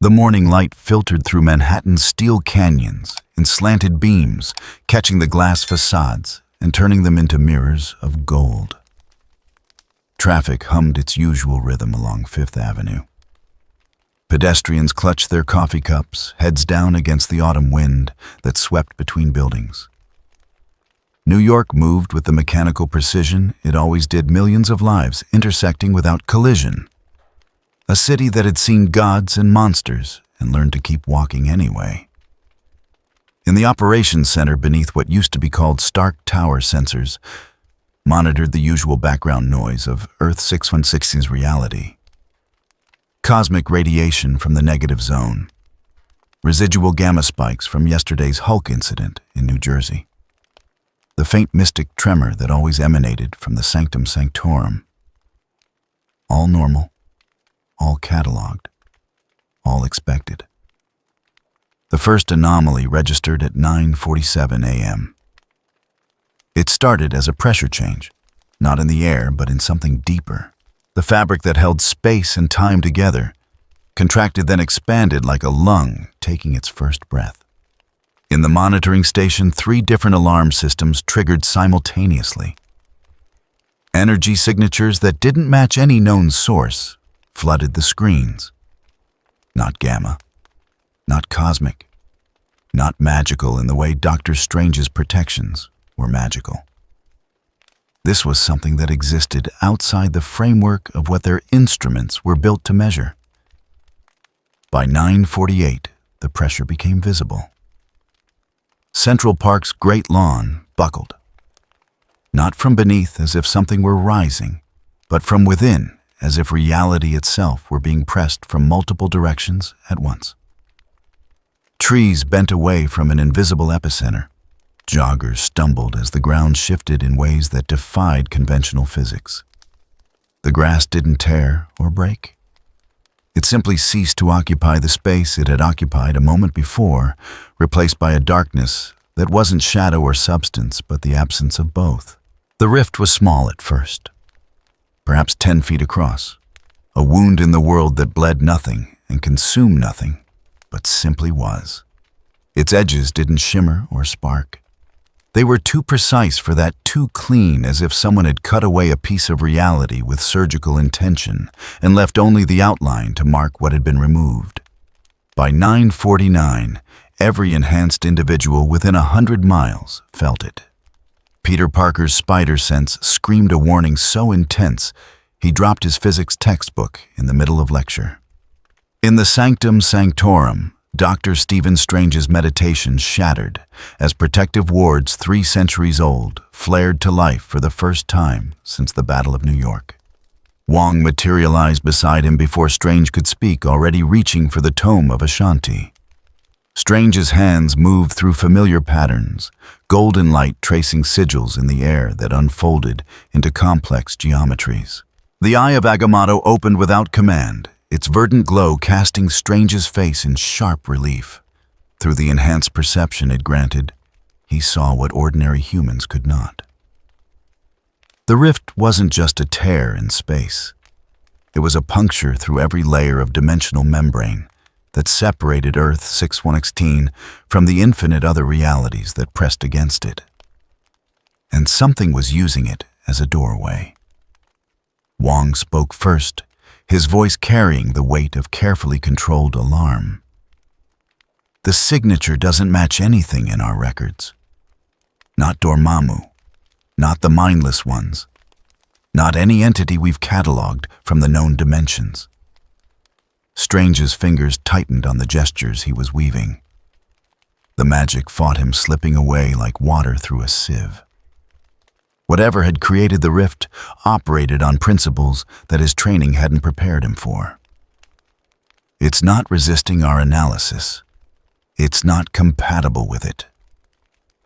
The morning light filtered through Manhattan's steel canyons in slanted beams, catching the glass facades and turning them into mirrors of gold. Traffic hummed its usual rhythm along Fifth Avenue. Pedestrians clutched their coffee cups, heads down against the autumn wind that swept between buildings. New York moved with the mechanical precision it always did, millions of lives intersecting without collision. A city that had seen gods and monsters and learned to keep walking anyway. In the operations center beneath what used to be called Stark Tower sensors, monitored the usual background noise of Earth 616's reality. Cosmic radiation from the negative zone. Residual gamma spikes from yesterday's Hulk incident in New Jersey. The faint mystic tremor that always emanated from the sanctum sanctorum. All normal, all cataloged, all expected. The first anomaly registered at 9:47 a.m. It started as a pressure change, not in the air, but in something deeper. The fabric that held space and time together, contracted then expanded like a lung taking its first breath. In the monitoring station, 3 different alarm systems triggered simultaneously. Energy signatures that didn't match any known source flooded the screens. Not gamma, not cosmic, not magical in the way Doctor Strange's protections were magical. This was something that existed outside the framework of what their instruments were built to measure. By 9:48, the pressure became visible. Central Park's great lawn buckled. Not from beneath as if something were rising, but from within as if reality itself were being pressed from multiple directions at once. Trees bent away from an invisible epicenter. Joggers stumbled as the ground shifted in ways that defied conventional physics. The grass didn't tear or break. It simply ceased to occupy the space it had occupied a moment before, replaced by a darkness that wasn't shadow or substance, but the absence of both. The rift was small at first, perhaps 10 feet across, a wound in the world that bled nothing and consumed nothing, but simply was. Its edges didn't shimmer or spark. They were too precise for that, too clean, as if someone had cut away a piece of reality with surgical intention and left only the outline to mark what had been removed. By 9:49, every enhanced individual within 100 miles felt it. Peter Parker's spider sense screamed a warning so intense, he dropped his physics textbook in the middle of lecture. In the sanctum sanctorum, Dr. Stephen Strange's meditation shattered as protective wards 3 centuries old flared to life for the first time since the Battle of New York. Wong materialized beside him before Strange could speak, already reaching for the tome of S.H.I.E.L.D. Strange's hands moved through familiar patterns, golden light tracing sigils in the air that unfolded into complex geometries. The eye of Agamotto opened without command, its verdant glow casting Strange's face in sharp relief. Through the enhanced perception it granted, he saw what ordinary humans could not. The rift wasn't just a tear in space. It was a puncture through every layer of dimensional membrane that separated Earth 616 from the infinite other realities that pressed against it. And something was using it as a doorway. Wong spoke first, his voice carrying the weight of carefully controlled alarm. The signature doesn't match anything in our records. Not Dormammu, not the mindless ones, not any entity we've cataloged from the known dimensions. Strange's fingers tightened on the gestures he was weaving. The magic fought him, slipping away like water through a sieve. Whatever had created the rift operated on principles that his training hadn't prepared him for. It's not resisting our analysis. It's not compatible with it.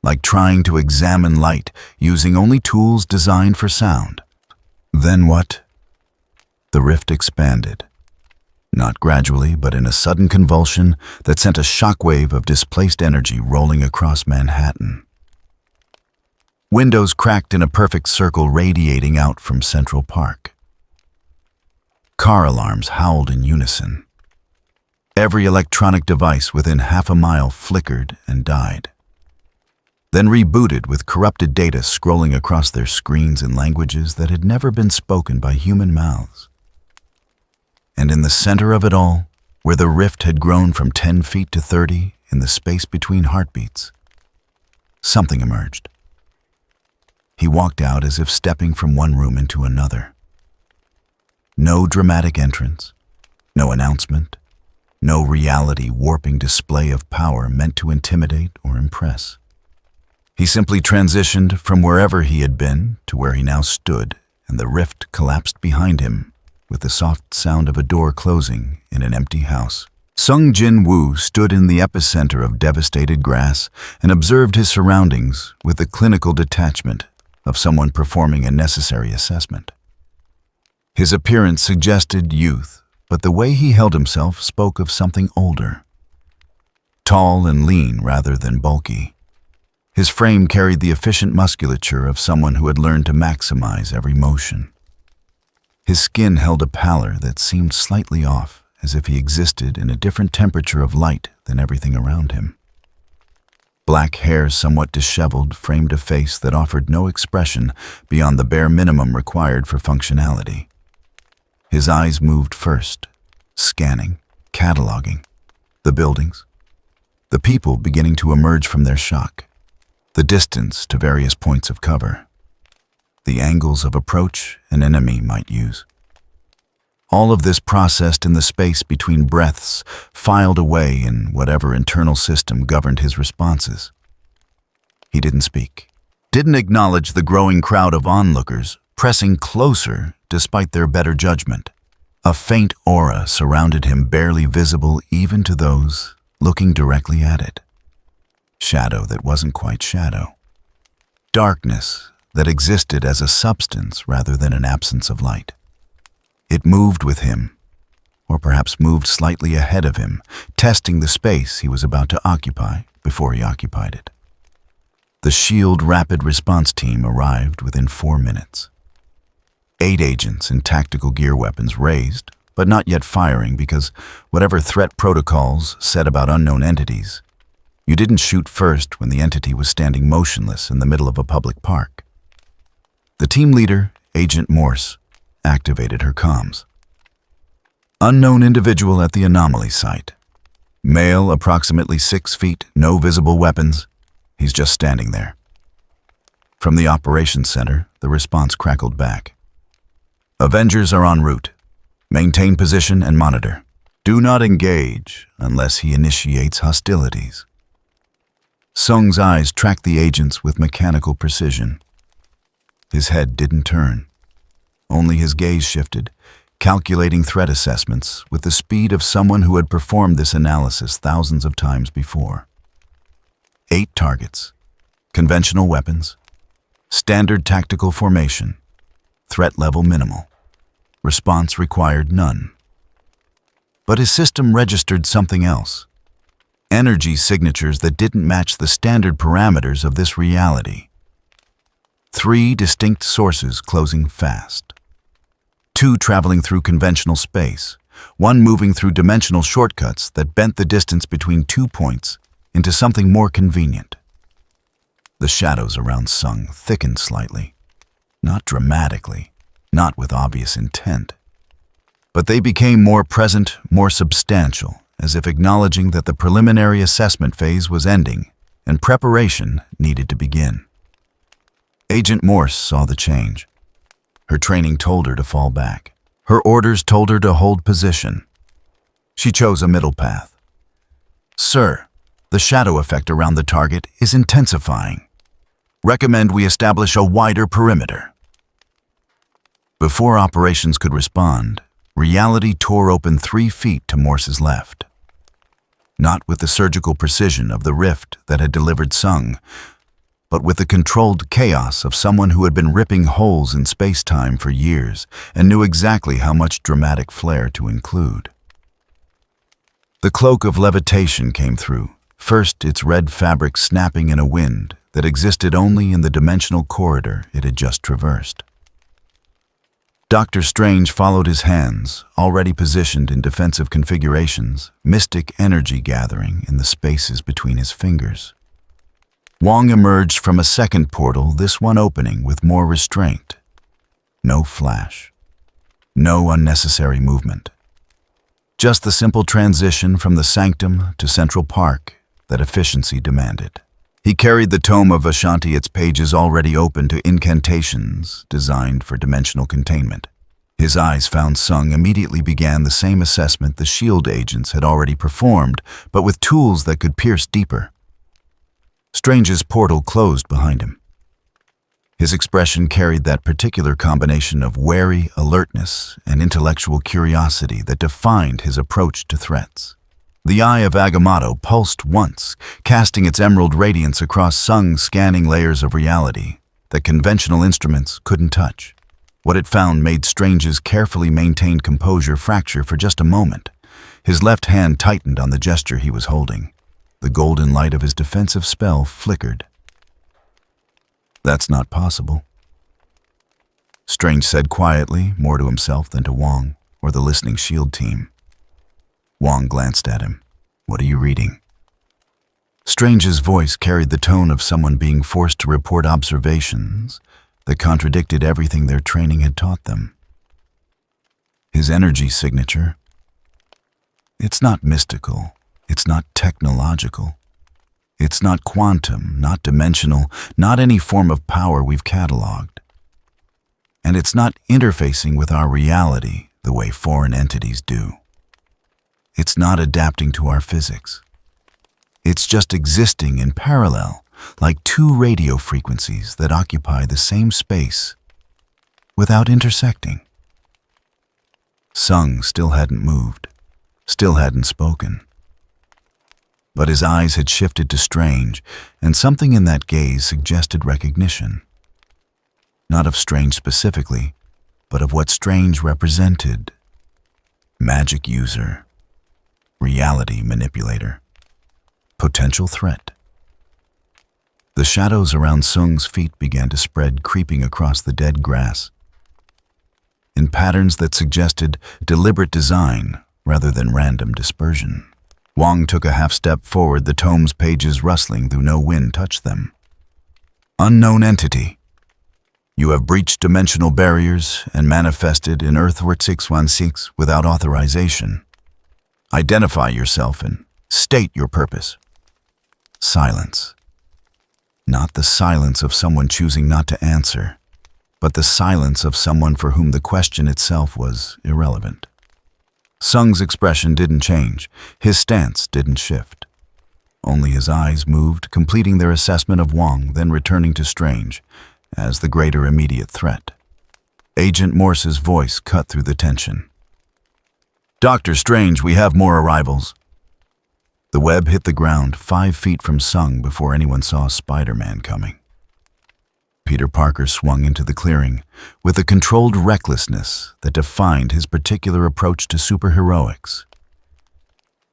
Like trying to examine light using only tools designed for sound. Then what? The rift expanded. Not gradually, but in a sudden convulsion that sent a shockwave of displaced energy rolling across Manhattan. Windows cracked in a perfect circle radiating out from Central Park. Car alarms howled in unison. Every electronic device within half a mile flickered and died, then rebooted with corrupted data scrolling across their screens in languages that had never been spoken by human mouths. And in the center of it all, where the rift had grown from 10 feet to 30 in the space between heartbeats, something emerged. He walked out as if stepping from one room into another. No dramatic entrance, no announcement, no reality-warping display of power meant to intimidate or impress. He simply transitioned from wherever he had been to where he now stood, and the rift collapsed behind him with the soft sound of a door closing in an empty house. Sung Jin Woo stood in the epicenter of devastated grass and observed his surroundings with the clinical detachment of someone performing a necessary assessment. His appearance suggested youth, but the way he held himself spoke of something older. Tall and lean rather than bulky, his frame carried the efficient musculature of someone who had learned to maximize every motion. His skin held a pallor that seemed slightly off, as if he existed in a different temperature of light than everything around him. Black hair, somewhat disheveled, framed a face that offered no expression beyond the bare minimum required for functionality. His eyes moved first, scanning, cataloging, the buildings, the people beginning to emerge from their shock, the distance to various points of cover, the angles of approach an enemy might use. All of this processed in the space between breaths, filed away in whatever internal system governed his responses. He didn't speak, didn't acknowledge the growing crowd of onlookers pressing closer despite their better judgment. A faint aura surrounded him, barely visible even to those looking directly at it. Shadow that wasn't quite shadow. Darkness that existed as a substance rather than an absence of light. It moved with him, or perhaps moved slightly ahead of him, testing the space he was about to occupy before he occupied it. The S.H.I.E.L.D. rapid response team arrived within 4 minutes. 8 agents in tactical gear weapons raised, but not yet firing because whatever threat protocols said about unknown entities, you didn't shoot first when the entity was standing motionless in the middle of a public park. The team leader, Agent Morse, activated her comms. Unknown individual at the anomaly site. Male, approximately 6 feet, no visible weapons. He's just standing there. From the operations center, the response crackled back. Avengers are en route. Maintain position and monitor. Do not engage unless he initiates hostilities. Sung's eyes tracked the agents with mechanical precision. His head didn't turn. Only his gaze shifted, calculating threat assessments with the speed of someone who had performed this analysis thousands of times before. 8 targets, conventional weapons, standard tactical formation, threat level minimal, response required none. But his system registered something else. Energy signatures that didn't match the standard parameters of this reality. 3 distinct sources closing fast. 2 traveling through conventional space, 1 moving through dimensional shortcuts that bent the distance between 2 points into something more convenient. The shadows around Sung thickened slightly, not dramatically, not with obvious intent, but they became more present, more substantial, as if acknowledging that the preliminary assessment phase was ending and preparation needed to begin. Agent Morse saw the change. Her training told her to fall back. Her orders told her to hold position. She chose a middle path. Sir, the shadow effect around the target is intensifying. Recommend we establish a wider perimeter. Before operations could respond, reality tore open 3 feet to Morse's left. Not with the surgical precision of the rift that had delivered Sung, but with the controlled chaos of someone who had been ripping holes in space-time for years and knew exactly how much dramatic flair to include. The cloak of levitation came through, first its red fabric snapping in a wind that existed only in the dimensional corridor it had just traversed. Dr. Strange followed his hands, already positioned in defensive configurations, mystic energy gathering in the spaces between his fingers. Wong emerged from a second portal, this one opening with more restraint. No flash. No unnecessary movement. Just the simple transition from the sanctum to Central Park that efficiency demanded. He carried the tome of Ashanti, its pages already open to incantations designed for dimensional containment. His eyes found Sung immediately began the same assessment the S.H.I.E.L.D. agents had already performed, but with tools that could pierce deeper. Strange's portal closed behind him. His expression carried that particular combination of wary alertness and intellectual curiosity that defined his approach to threats. The eye of Agamotto pulsed once, casting its emerald radiance across Sung's scanning layers of reality that conventional instruments couldn't touch. What it found made Strange's carefully maintained composure fracture for just a moment. His left hand tightened on the gesture he was holding. The golden light of his defensive spell flickered. "That's not possible," Strange said quietly, more to himself than to Wong or the listening S.H.I.E.L.D. team. Wong glanced at him. "What are you reading?" Strange's voice carried the tone of someone being forced to report observations that contradicted everything their training had taught them. His energy signature. It's not mystical. It's not technological. It's not quantum, not dimensional, not any form of power we've cataloged. And it's not interfacing with our reality the way foreign entities do. It's not adapting to our physics. It's just existing in parallel, like two radio frequencies that occupy the same space without intersecting. Sung still hadn't moved, still hadn't spoken. But his eyes had shifted to Strange, and something in that gaze suggested recognition. Not of Strange specifically, but of what Strange represented. Magic user. Reality manipulator. Potential threat. The shadows around Sung's feet began to spread, creeping across the dead grass, in patterns that suggested deliberate design rather than random dispersion. Wong took a half-step forward, the tome's pages rustling though no wind touched them. "Unknown entity. You have breached dimensional barriers and manifested in Earthward 616 without authorization. Identify yourself and state your purpose." Silence. Not the silence of someone choosing not to answer, but the silence of someone for whom the question itself was irrelevant. Sung's expression didn't change. His stance didn't shift. Only his eyes moved, completing their assessment of Wong, then returning to Strange as the greater immediate threat. Agent Morse's voice cut through the tension. "Dr. Strange, we have more arrivals." The web hit the ground 5 feet from Sung before anyone saw Spider-Man coming. Peter Parker swung into the clearing with a controlled recklessness that defined his particular approach to superheroics.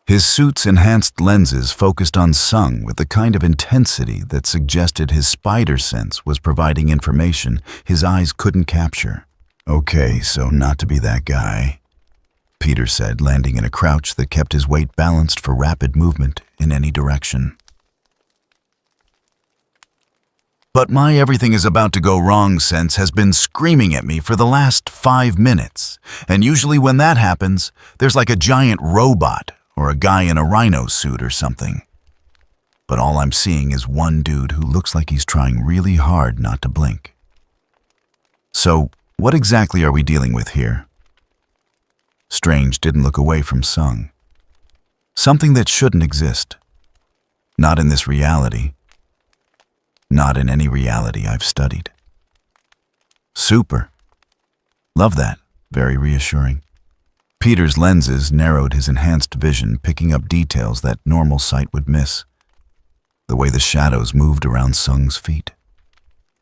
His suit's enhanced lenses focused on Sung with the kind of intensity that suggested his spider sense was providing information his eyes couldn't capture. "Okay, so not to be that guy," Peter said, landing in a crouch that kept his weight balanced for rapid movement in any direction. "But my everything is about to go wrong sense has been screaming at me for the last 5 minutes, and usually when that happens, there's like a giant robot or a guy in a rhino suit or something. But all I'm seeing is one dude who looks like he's trying really hard not to blink. So, what exactly are we dealing with here?" Strange didn't look away from Sung. "Something that shouldn't exist. Not in this reality. Not in any reality I've studied." "Super. Love that. Very reassuring." Peter's lenses narrowed his enhanced vision, picking up details that normal sight would miss. The way the shadows moved around Sung's feet.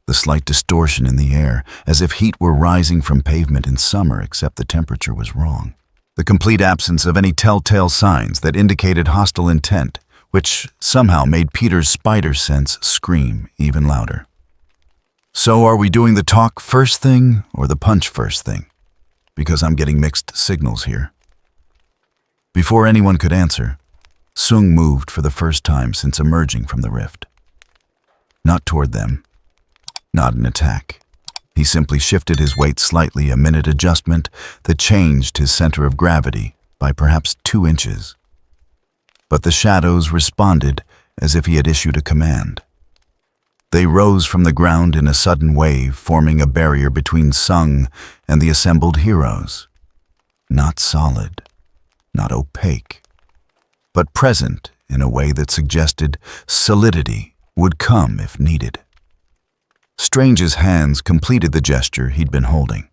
The slight distortion in the air, as if heat were rising from pavement in summer except the temperature was wrong. The complete absence of any telltale signs that indicated hostile intent, which somehow made Peter's spider sense scream even louder. "So are we doing the talk first thing or the punch first thing?" because I'm getting mixed signals here." Before anyone could answer, Sung moved for the first time since emerging from the rift. Not toward them, not an attack. He simply shifted his weight slightly, a minute adjustment that changed his center of gravity by perhaps 2 inches. But the shadows responded as if he had issued a command. They rose from the ground in a sudden wave, forming a barrier between Sung and the assembled heroes. Not solid, not opaque, but present in a way that suggested solidity would come if needed. Strange's hands completed the gesture he'd been holding.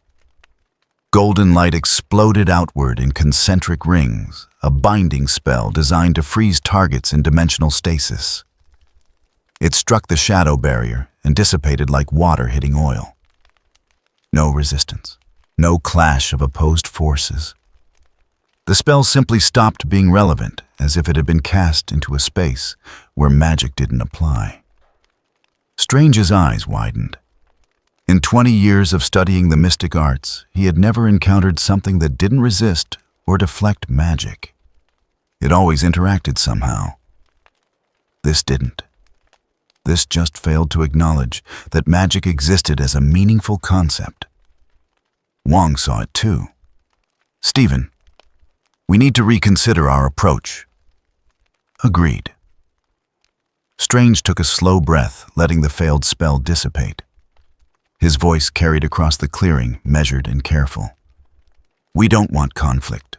Golden light exploded outward in concentric rings, a binding spell designed to freeze targets in dimensional stasis. It struck the shadow barrier and dissipated like water hitting oil. No resistance, no clash of opposed forces. The spell simply stopped being relevant, as if it had been cast into a space where magic didn't apply. Strange's eyes widened. In 20 years of studying the mystic arts, he had never encountered something that didn't resist or deflect magic. It always interacted somehow. This didn't. This just failed to acknowledge that magic existed as a meaningful concept. Wong saw it too. "Stephen, we need to reconsider our approach." "Agreed." Strange took a slow breath, letting the failed spell dissipate. His voice carried across the clearing, measured and careful. "We don't want conflict.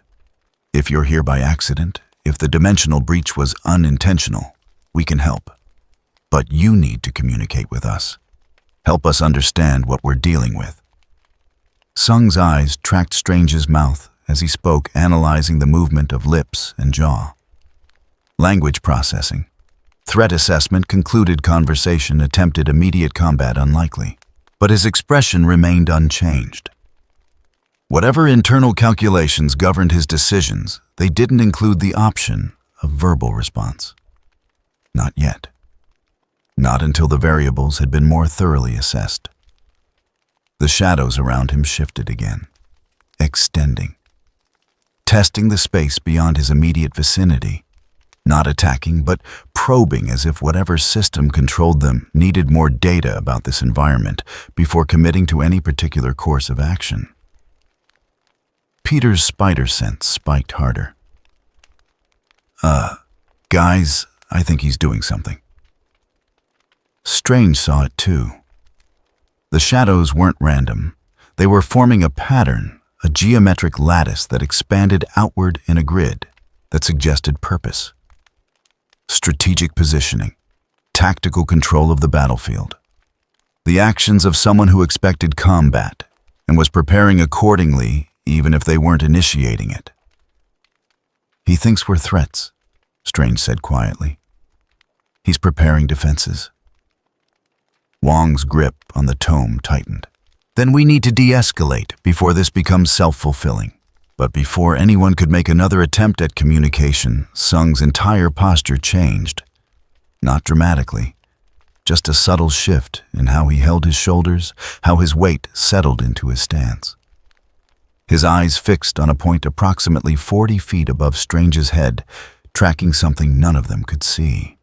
If you're here by accident, if the dimensional breach was unintentional, we can help. But you need to communicate with us. Help us understand what we're dealing with." Sung's eyes tracked Strange's mouth as he spoke, analyzing the movement of lips and jaw. Language processing. Threat assessment concluded conversation, attempted immediate combat unlikely. But his expression remained unchanged. Whatever internal calculations governed his decisions, they didn't include the option of verbal response. Not yet. Not until the variables had been more thoroughly assessed. The shadows around him shifted again, extending, testing the space beyond his immediate vicinity, not attacking, but probing as if whatever system controlled them needed more data about this environment before committing to any particular course of action. Peter's spider sense spiked harder. Guys, I think he's doing something." Strange saw it too. The shadows weren't random. They were forming a pattern, a geometric lattice that expanded outward in a grid that suggested purpose. Strategic positioning, tactical control of the battlefield. The actions of someone who expected combat and was preparing accordingly even if they weren't initiating it. "He thinks we're threats," Strange said quietly. "He's preparing defenses." Wong's grip on the tome tightened. "Then we need to de-escalate before this becomes self-fulfilling." But before anyone could make another attempt at communication, Sung's entire posture changed. Not dramatically, just a subtle shift in how he held his shoulders, how his weight settled into his stance. His eyes fixed on a point approximately 40 feet above Strange's head, tracking something none of them could see.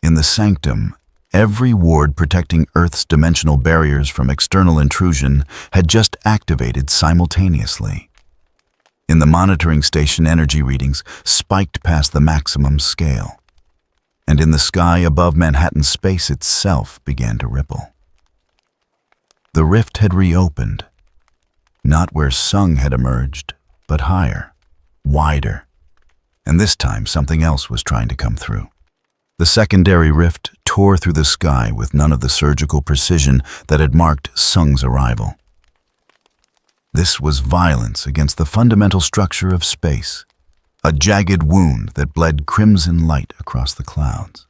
In the sanctum, every ward protecting Earth's dimensional barriers from external intrusion had just activated simultaneously. In the monitoring station, energy readings spiked past the maximum scale, and in the sky above Manhattan, space itself began to ripple. The rift had reopened, not where Sung had emerged, but higher, wider, and this time something else was trying to come through. The secondary rift tore through the sky with none of the surgical precision that had marked Sung's arrival. This was violence against the fundamental structure of space, a jagged wound that bled crimson light across the clouds.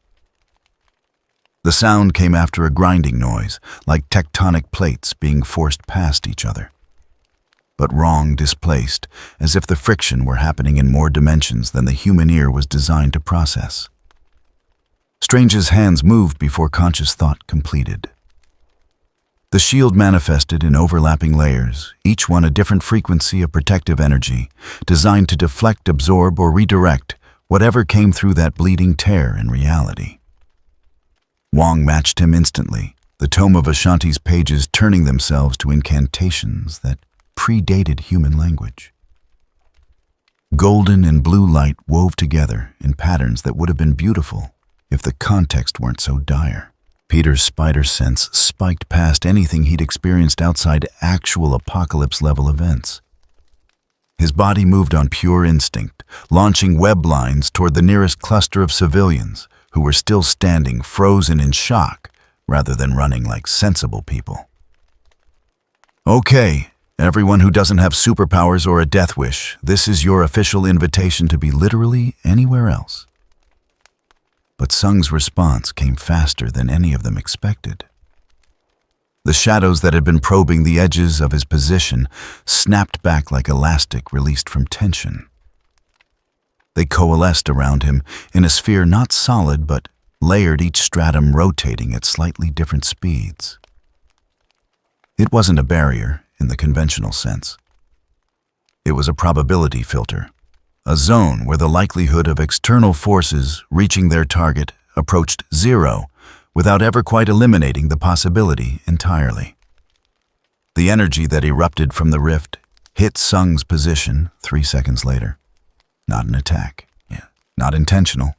The sound came after a grinding noise, like tectonic plates being forced past each other. But wrong displaced, as if the friction were happening in more dimensions than the human ear was designed to process. Strange's hands moved before conscious thought completed. The shield manifested in overlapping layers, each one a different frequency of protective energy, designed to deflect, absorb, or redirect whatever came through that bleeding tear in reality. Wong matched him instantly, the tome of Ashanti's pages turning themselves to incantations that predated human language. Golden and blue light wove together in patterns that would have been beautiful if the context weren't so dire. Peter's spider sense spiked past anything he'd experienced outside actual apocalypse-level events. His body moved on pure instinct, launching web lines toward the nearest cluster of civilians who were still standing frozen in shock rather than running like sensible people. Okay, everyone who doesn't have superpowers or a death wish, this is your official invitation to be literally anywhere else. But Sung's response came faster than any of them expected. The shadows that had been probing the edges of his position snapped back like elastic released from tension. They coalesced around him in a sphere not solid but layered, each stratum rotating at slightly different speeds. It wasn't a barrier in the conventional sense. It was a probability filter. A zone where the likelihood of external forces reaching their target approached zero without ever quite eliminating the possibility entirely. The energy that erupted from the rift hit Sung's position 3 seconds later. Not an attack, not intentional.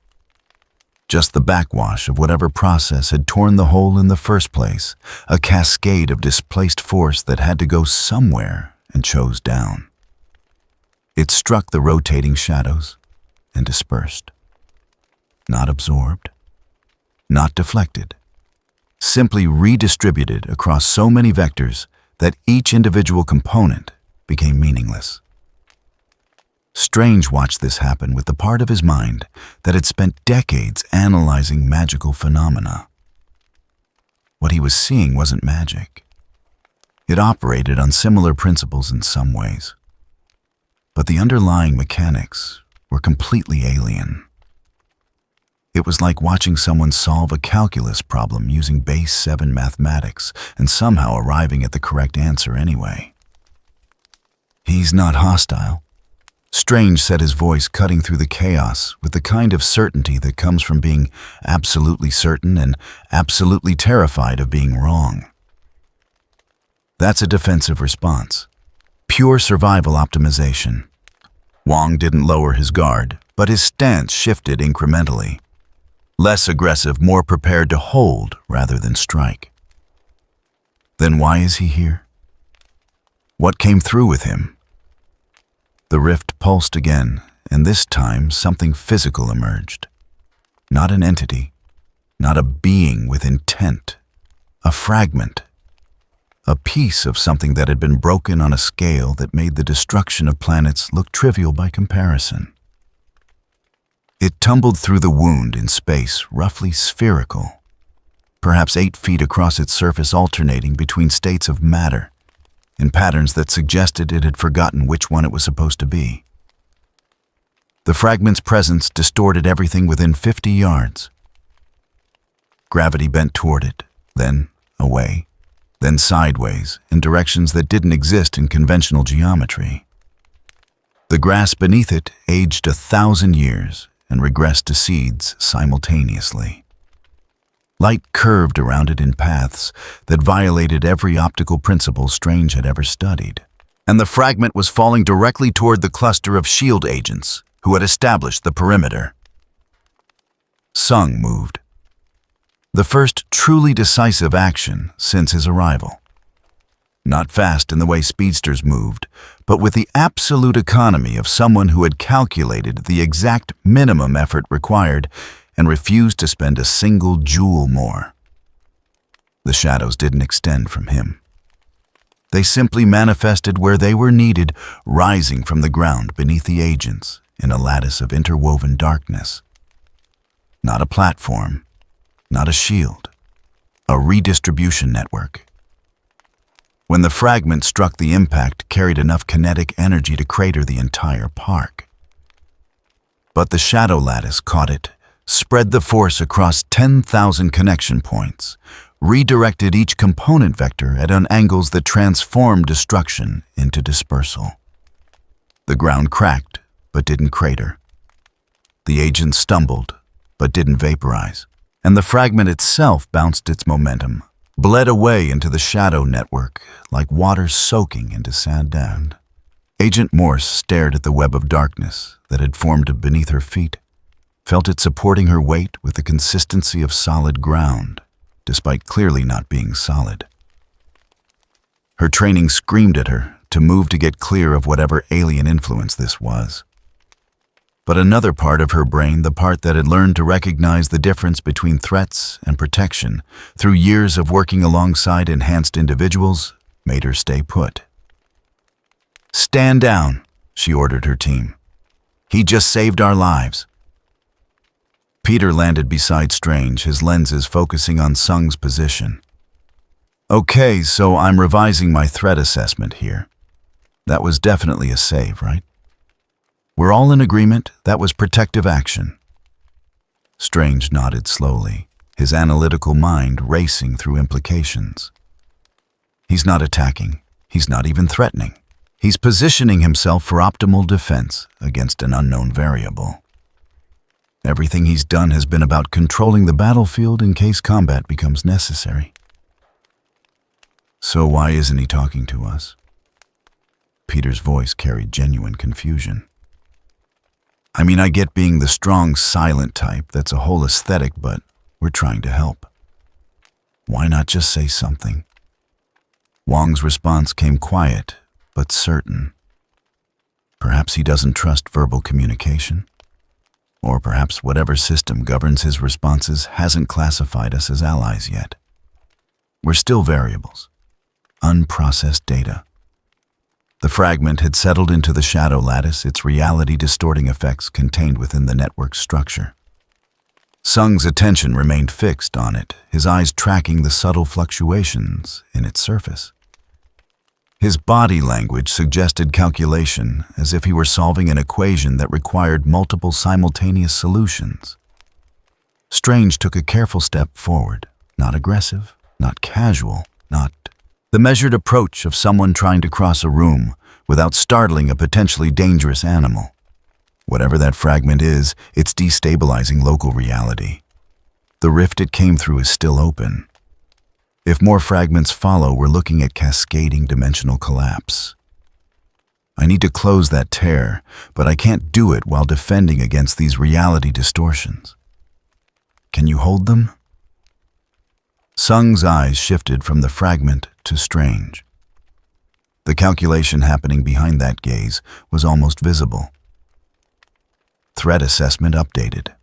Just the backwash of whatever process had torn the hole in the first place, a cascade of displaced force that had to go somewhere and chose down. It struck the rotating shadows and dispersed. Not absorbed, not deflected, simply redistributed across so many vectors that each individual component became meaningless. Strange watched this happen with the part of his mind that had spent decades analyzing magical phenomena. What he was seeing wasn't magic. It operated on similar principles in some ways. But the underlying mechanics were completely alien. It was like watching someone solve a calculus problem using base 7 mathematics and somehow arriving at the correct answer anyway. He's not hostile. Strange said, his voice cutting through the chaos with the kind of certainty that comes from being absolutely certain and absolutely terrified of being wrong. That's a defensive response. Pure survival optimization. Wong didn't lower his guard, but his stance shifted incrementally. Less aggressive, more prepared to hold rather than strike. Then why is he here? What came through with him? The rift pulsed again, and this time something physical emerged. Not an entity, not a being with intent, a fragment. A piece of something that had been broken on a scale that made the destruction of planets look trivial by comparison. It tumbled through the wound in space, roughly spherical, perhaps 8 feet across its surface, alternating between states of matter, in patterns that suggested it had forgotten which one it was supposed to be. The fragment's presence distorted everything within 50 yards. Gravity bent toward it, then away, then sideways, in directions that didn't exist in conventional geometry. The grass beneath it aged 1,000 years and regressed to seeds simultaneously. Light curved around it in paths that violated every optical principle Strange had ever studied. And the fragment was falling directly toward the cluster of S.H.I.E.L.D. agents who had established the perimeter. Sung moved. The first truly decisive action since his arrival. Not fast in the way speedsters moved, but with the absolute economy of someone who had calculated the exact minimum effort required and refused to spend a single joule more. The shadows didn't extend from him. They simply manifested where they were needed, rising from the ground beneath the agents in a lattice of interwoven darkness. Not a platform, not a shield, a redistribution network. When the fragment struck, the impact carried enough kinetic energy to crater the entire park. But the shadow lattice caught it, spread the force across 10,000 connection points, redirected each component vector at angles that transformed destruction into dispersal. The ground cracked, but didn't crater. The agent stumbled, but didn't vaporize. And the fragment itself bounced its momentum, bled away into the shadow network like water soaking into sand. Agent Morse stared at the web of darkness that had formed beneath her feet, felt it supporting her weight with the consistency of solid ground, despite clearly not being solid. Her training screamed at her to move to get clear of whatever alien influence this was. But another part of her brain, the part that had learned to recognize the difference between threats and protection through years of working alongside enhanced individuals, made her stay put. "Stand down," she ordered her team. "He just saved our lives." Peter landed beside Strange, his lenses focusing on Sung's position. "Okay, so I'm revising my threat assessment here. That was definitely a save, right? We're all in agreement that was protective action." Strange nodded slowly, his analytical mind racing through implications. He's not attacking. He's not even threatening. He's positioning himself for optimal defense against an unknown variable. Everything he's done has been about controlling the battlefield in case combat becomes necessary. So why isn't he talking to us? Peter's voice carried genuine confusion. I mean, I get being the strong, silent type, that's a whole aesthetic, but we're trying to help. Why not just say something? Wong's response came quiet, but certain. Perhaps he doesn't trust verbal communication. Or perhaps whatever system governs his responses hasn't classified us as allies yet. We're still variables, unprocessed data. The fragment had settled into the shadow lattice, its reality-distorting effects contained within the network's structure. Sung's attention remained fixed on it, his eyes tracking the subtle fluctuations in its surface. His body language suggested calculation, as if he were solving an equation that required multiple simultaneous solutions. Strange took a careful step forward, not aggressive, not casual, not the measured approach of someone trying to cross a room without startling a potentially dangerous animal. Whatever that fragment is, it's destabilizing local reality. The rift it came through is still open. If more fragments follow, we're looking at cascading dimensional collapse. I need to close that tear, but I can't do it while defending against these reality distortions. Can you hold them? Sung's eyes shifted from the fragment to Strange. The calculation happening behind that gaze was almost visible. Threat assessment updated.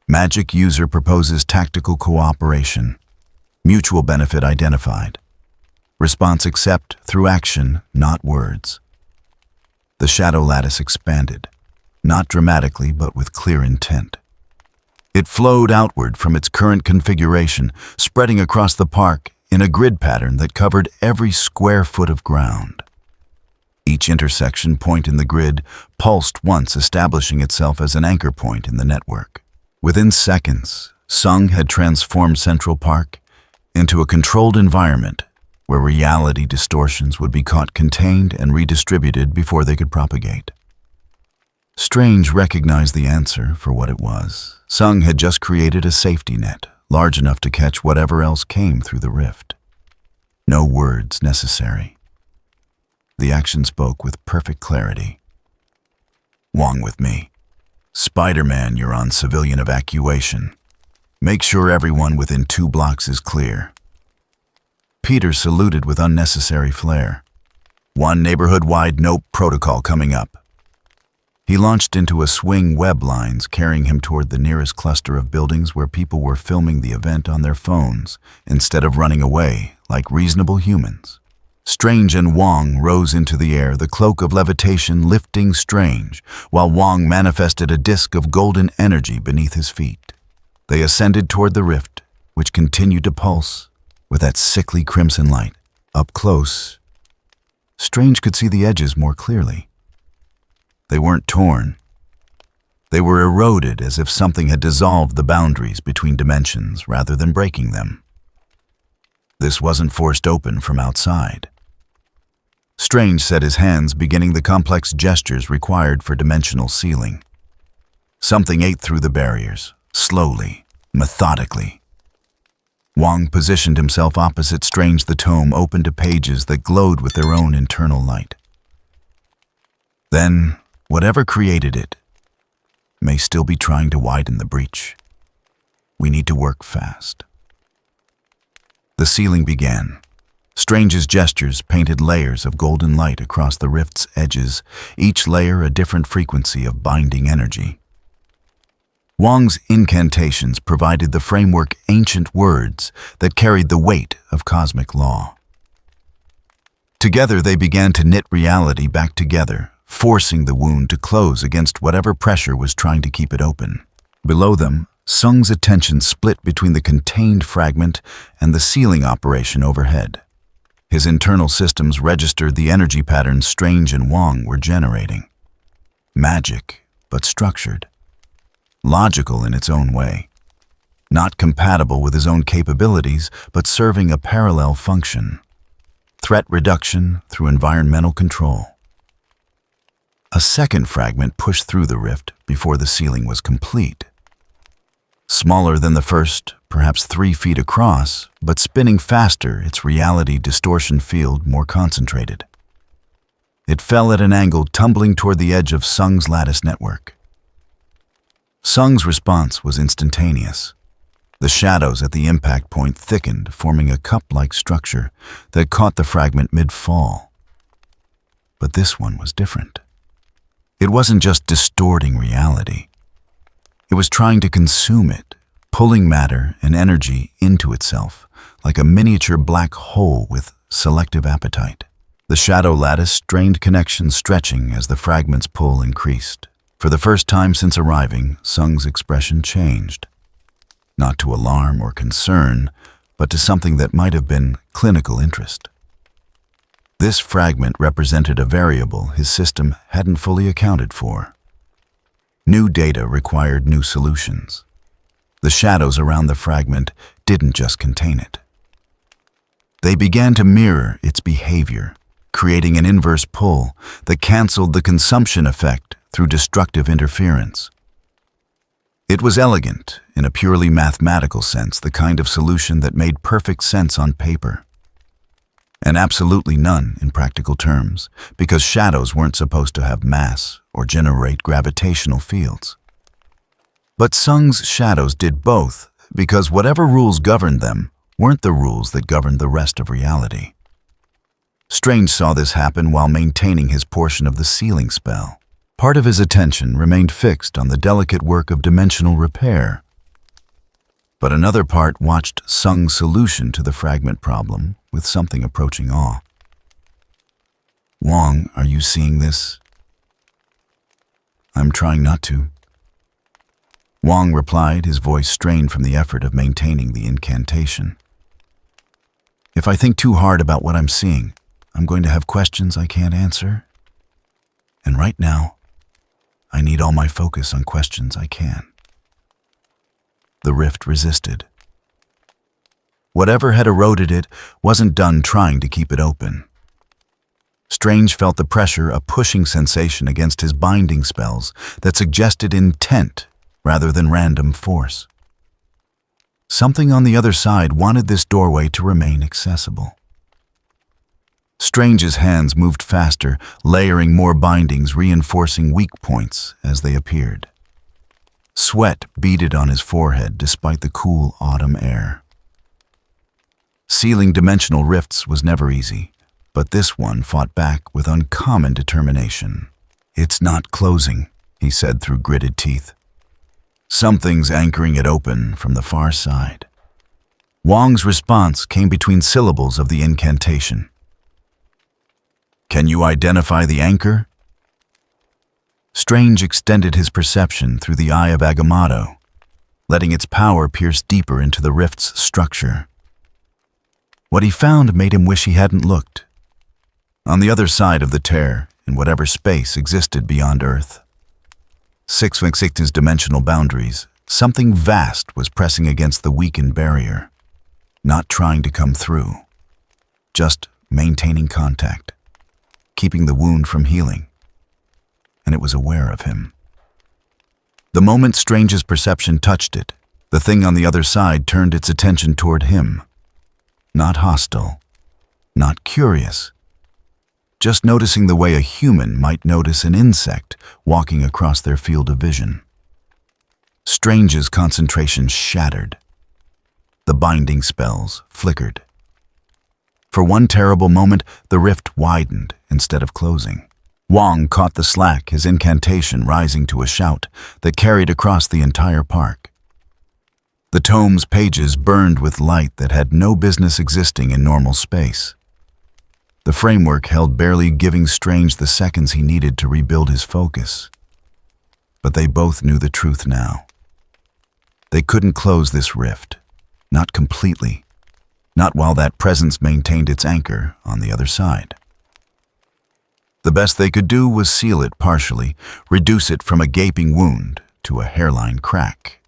Magic user proposes tactical cooperation. Mutual benefit identified. Response accept through action, not words. The shadow lattice expanded, not dramatically but with clear intent. It flowed outward from its current configuration, spreading across the park in a grid pattern that covered every square foot of ground. Each intersection point in the grid pulsed once, establishing itself as an anchor point in the network. Within seconds, Sung had transformed Central Park into a controlled environment where reality distortions would be caught contained and redistributed before they could propagate. Strange recognized the answer for what it was. Sung had just created a safety net, large enough to catch whatever else came through the rift. No words necessary. The action spoke with perfect clarity. Wong with me. Spider-Man, you're on civilian evacuation. Make sure everyone within 2 blocks is clear. Peter saluted with unnecessary flair. 1 neighborhood-wide NOPE protocol coming up. He launched into a swing web lines, carrying him toward the nearest cluster of buildings where people were filming the event on their phones instead of running away like reasonable humans. Strange and Wong rose into the air, the cloak of levitation lifting Strange, while Wong manifested a disk of golden energy beneath his feet. They ascended toward the rift, which continued to pulse with that sickly crimson light. Up close, Strange could see the edges more clearly. They weren't torn. They were eroded as if something had dissolved the boundaries between dimensions rather than breaking them. This wasn't forced open from outside. Strange set his hands, beginning the complex gestures required for dimensional sealing. Something ate through the barriers, slowly, methodically. Wong positioned himself opposite Strange. The tome opened to pages that glowed with their own internal light. Then, whatever created it may still be trying to widen the breach. We need to work fast. The sealing began. Strange's gestures painted layers of golden light across the rift's edges, each layer a different frequency of binding energy. Wong's incantations provided the framework, ancient words that carried the weight of cosmic law. Together they began to knit reality back together, forcing the wound to close against whatever pressure was trying to keep it open. Below them, Sung's attention split between the contained fragment and the sealing operation overhead. His internal systems registered the energy patterns Strange and Wong were generating. Magic, but structured. Logical in its own way. Not compatible with his own capabilities, but serving a parallel function. Threat reduction through environmental control. A second fragment pushed through the rift before the sealing was complete. Smaller than the first, perhaps 3 feet across, but spinning faster, its reality distortion field more concentrated. It fell at an angle, tumbling toward the edge of Sung's lattice network. Sung's response was instantaneous. The shadows at the impact point thickened, forming a cup-like structure that caught the fragment mid-fall. But this one was different. It wasn't just distorting reality. It was trying to consume it, pulling matter and energy into itself, like a miniature black hole with selective appetite. The shadow lattice strained connections, stretching as the fragment's pull increased. For the first time since arriving, Sung's expression changed. Not to alarm or concern, but to something that might have been clinical interest. This fragment represented a variable his system hadn't fully accounted for. New data required new solutions. The shadows around the fragment didn't just contain it. They began to mirror its behavior, creating an inverse pull that canceled the consumption effect through destructive interference. It was elegant, in a purely mathematical sense, the kind of solution that made perfect sense on paper. And absolutely none in practical terms, because shadows weren't supposed to have mass or generate gravitational fields. But Sung's shadows did both, because whatever rules governed them weren't the rules that governed the rest of reality. Strange saw this happen while maintaining his portion of the sealing spell. Part of his attention remained fixed on the delicate work of dimensional repair, but another part watched Sung's solution to the fragment problem with something approaching awe. Wong, are you seeing this? I'm trying not to. Wong replied, his voice strained from the effort of maintaining the incantation. If I think too hard about what I'm seeing, I'm going to have questions I can't answer. And right now, I need all my focus on questions I can. The rift resisted. Whatever had eroded it wasn't done trying to keep it open. Strange felt the pressure, a pushing sensation against his binding spells that suggested intent rather than random force. Something on the other side wanted this doorway to remain accessible. Strange's hands moved faster, layering more bindings, reinforcing weak points as they appeared. Sweat beaded on his forehead despite the cool autumn air. Sealing dimensional rifts was never easy, but this one fought back with uncommon determination. It's not closing, he said through gritted teeth. Something's anchoring it open from the far side. Wong's response came between syllables of the incantation. Can you identify the anchor? Strange extended his perception through the eye of Agamotto, letting its power pierce deeper into the rift's structure. What he found made him wish he hadn't looked. On the other side of the tear, in whatever space existed beyond Earth, 616's dimensional boundaries, something vast was pressing against the weakened barrier. not trying to come through, just maintaining contact, keeping the wound from healing, and it was aware of him. The moment Strange's perception touched it, the thing on the other side turned its attention toward him. Not hostile, not curious, just noticing the way a human might notice an insect walking across their field of vision. Strange's concentration shattered. The binding spells flickered. For one terrible moment, the rift widened instead of closing. Wong caught the slack, his incantation rising to a shout that carried across the entire park. The tome's pages burned with light that had no business existing in normal space. The framework held barely giving Strange the seconds he needed to rebuild his focus. But they both knew the truth now. They couldn't close this rift, not completely, not while that presence maintained its anchor on the other side. The best they could do was seal it partially, reduce it from a gaping wound to a hairline crack.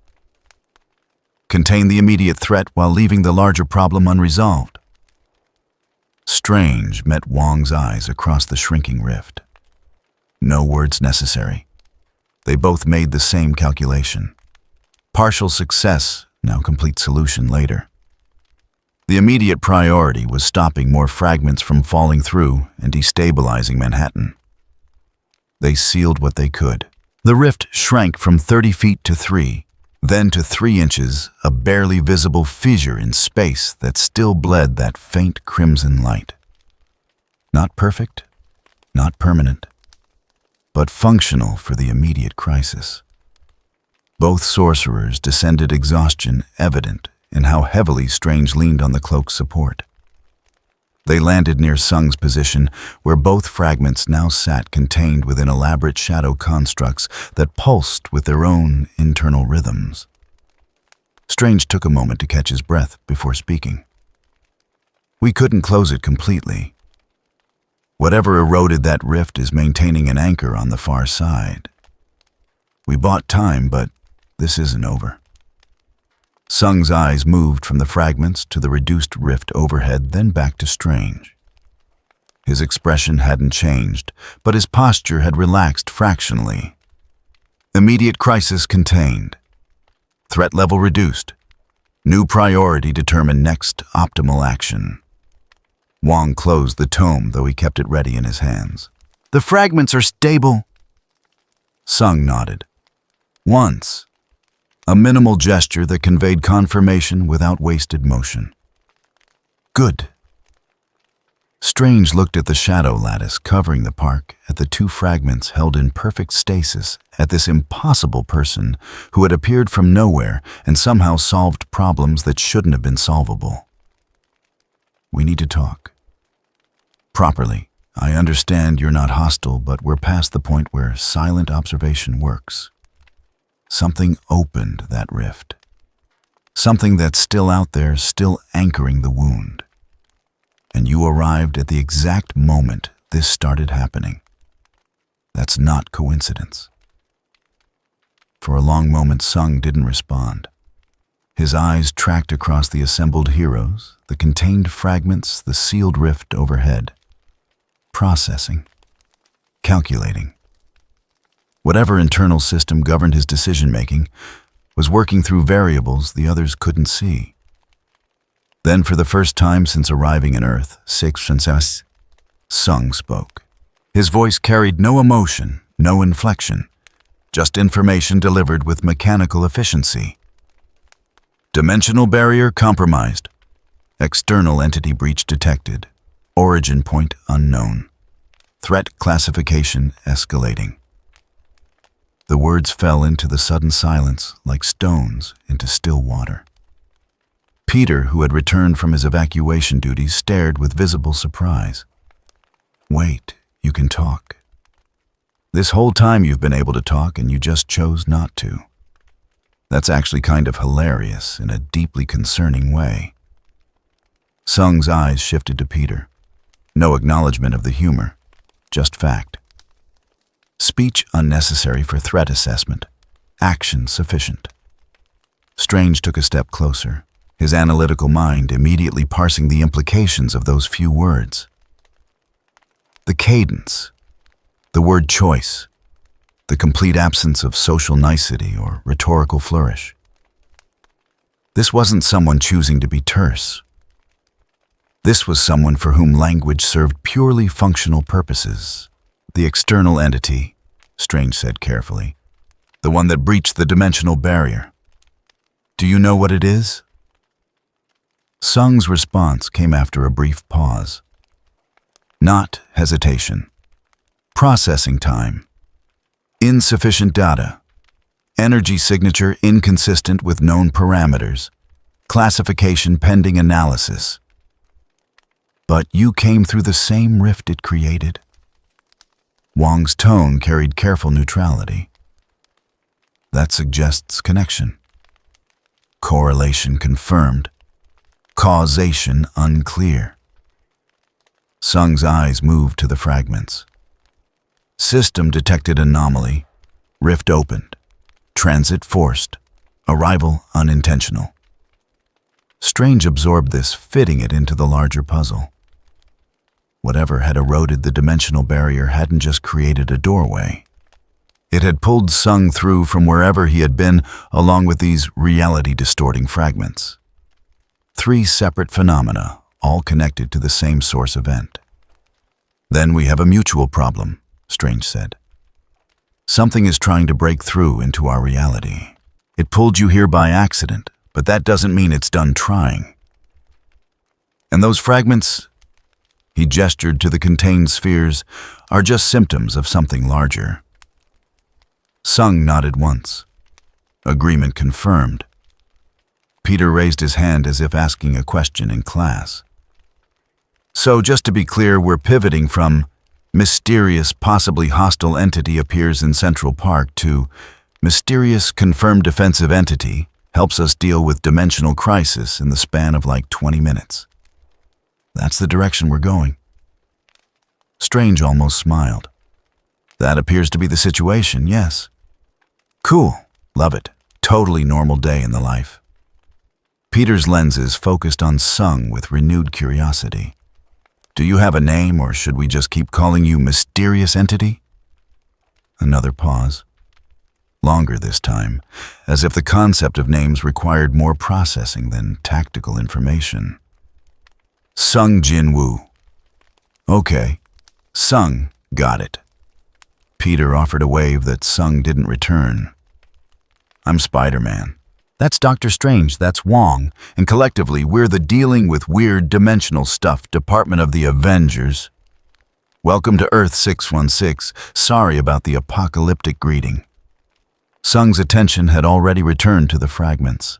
Contain the immediate threat while leaving the larger problem unresolved. Strange met Wong's eyes across the shrinking rift. No words necessary. They both made the same calculation. Partial success, now complete solution later. The immediate priority was stopping more fragments from falling through and destabilizing Manhattan. They sealed what they could. The rift shrank from 30 feet to 3, then to 3 inches, a barely visible fissure in space that still bled that faint crimson light. Not perfect, not permanent, but functional for the immediate crisis. Both sorcerers descended, exhaustion evident in how heavily Strange leaned on the cloak's support. They landed near Sung's position, where both fragments now sat contained within elaborate shadow constructs that pulsed with their own internal rhythms. Strange took a moment to catch his breath before speaking. We couldn't close it completely. Whatever eroded that rift is maintaining an anchor on the far side. We bought time, but this isn't over. Sung's eyes moved from the fragments to the reduced rift overhead, then back to Strange. His expression hadn't changed, but his posture had relaxed fractionally. Immediate crisis contained. Threat level reduced. New priority determined next optimal action. Wong closed the tome, though he kept it ready in his hands. The fragments are stable. Sung nodded. Once. A minimal gesture that conveyed confirmation without wasted motion. Good. Strange looked at the shadow lattice covering the park, at the 2 fragments held in perfect stasis, at this impossible person who had appeared from nowhere and somehow solved problems that shouldn't have been solvable. We need to talk. Properly. I understand you're not hostile, but we're past the point where silent observation works. Something opened that rift. Something that's still out there, still anchoring the wound. And you arrived at the exact moment this started happening. That's not coincidence. For a long moment, Sung didn't respond. His eyes tracked across the assembled heroes, the contained fragments, the sealed rift overhead. Processing. Calculating. Whatever internal system governed his decision-making was working through variables the others couldn't see. Then, for the first time since arriving on Earth, Sung spoke. His voice carried no emotion, no inflection, just information delivered with mechanical efficiency. Dimensional barrier compromised. External entity breach detected. Origin point unknown. Threat classification escalating. The words fell into the sudden silence like stones into still water. Peter, who had returned from his evacuation duties, stared with visible surprise. Wait, you can talk. This whole time you've been able to talk and you just chose not to. That's actually kind of hilarious in a deeply concerning way. Sung's eyes shifted to Peter. No acknowledgement of the humor, just fact. Speech unnecessary for threat assessment. Action sufficient. Strange took a step closer, his analytical mind immediately parsing the implications of those few words. The cadence, the word choice, the complete absence of social nicety or rhetorical flourish. This wasn't someone choosing to be terse. This was someone for whom language served purely functional purposes. The external entity, Strange said carefully, the one that breached the dimensional barrier. Do you know what it is? Sung's response came after a brief pause. Not hesitation. Processing time. Insufficient data. Energy signature inconsistent with known parameters. Classification pending analysis. But you came through the same rift it created. Wong's tone carried careful neutrality. That suggests connection. Correlation confirmed. Causation unclear. Sung's eyes moved to the fragments. System detected anomaly. Rift opened. Transit forced. Arrival unintentional. Strange absorbed this, fitting it into the larger puzzle. Whatever had eroded the dimensional barrier hadn't just created a doorway. It had pulled Sung through from wherever he had been, along with these reality-distorting fragments. 3 separate phenomena, all connected to the same source event. Then we have a mutual problem, Strange said. Something is trying to break through into our reality. It pulled you here by accident, but that doesn't mean it's done trying. And those fragments, he gestured to the contained spheres, are just symptoms of something larger. Sung nodded once. Agreement confirmed. Peter raised his hand as if asking a question in class. So just to be clear, we're pivoting from mysterious, possibly hostile entity appears in Central Park to mysterious, confirmed defensive entity helps us deal with dimensional crisis in the span of like 20 minutes. That's the direction we're going. Strange almost smiled. That appears to be the situation, yes. Cool. Love it. Totally normal day in the life. Peter's lenses focused on Sung with renewed curiosity. Do you have a name, or should we just keep calling you Mysterious Entity? Another pause. Longer this time, as if the concept of names required more processing than tactical information. Sung Jinwoo. Okay. Sung, got it. Peter offered a wave that Sung didn't return. I'm Spider-Man. That's Dr. Strange, that's Wong, and collectively we're the dealing with weird dimensional stuff department of the Avengers. Welcome to Earth 616, sorry about the apocalyptic greeting. Sung's attention had already returned to the fragments.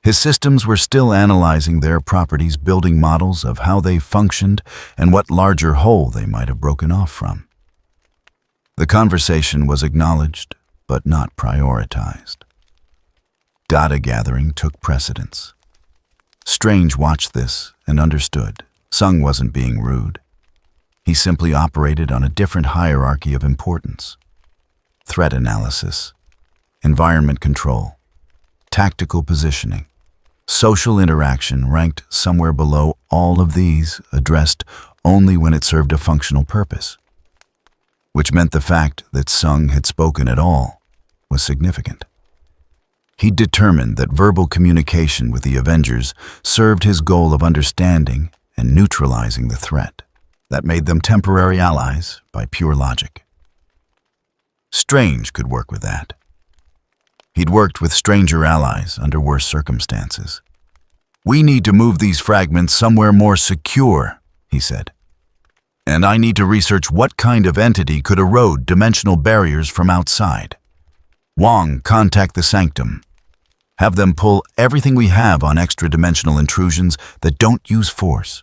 His systems were still analyzing their properties, building models of how they functioned and what larger whole they might have broken off from. The conversation was acknowledged, but not prioritized. Data gathering took precedence. Strange watched this and understood. Sung wasn't being rude. He simply operated on a different hierarchy of importance. Threat analysis, environment control, tactical positioning, social interaction ranked somewhere below all of these, addressed only when it served a functional purpose, which meant the fact that Sung had spoken at all was significant. He determined that verbal communication with the Avengers served his goal of understanding and neutralizing the threat. That made them temporary allies by pure logic. Strange could work with that. He'd worked with stranger allies under worse circumstances. We need to move these fragments somewhere more secure, he said. And I need to research what kind of entity could erode dimensional barriers from outside. Wong, contact the Sanctum. Have them pull everything we have on extra-dimensional intrusions that don't use force.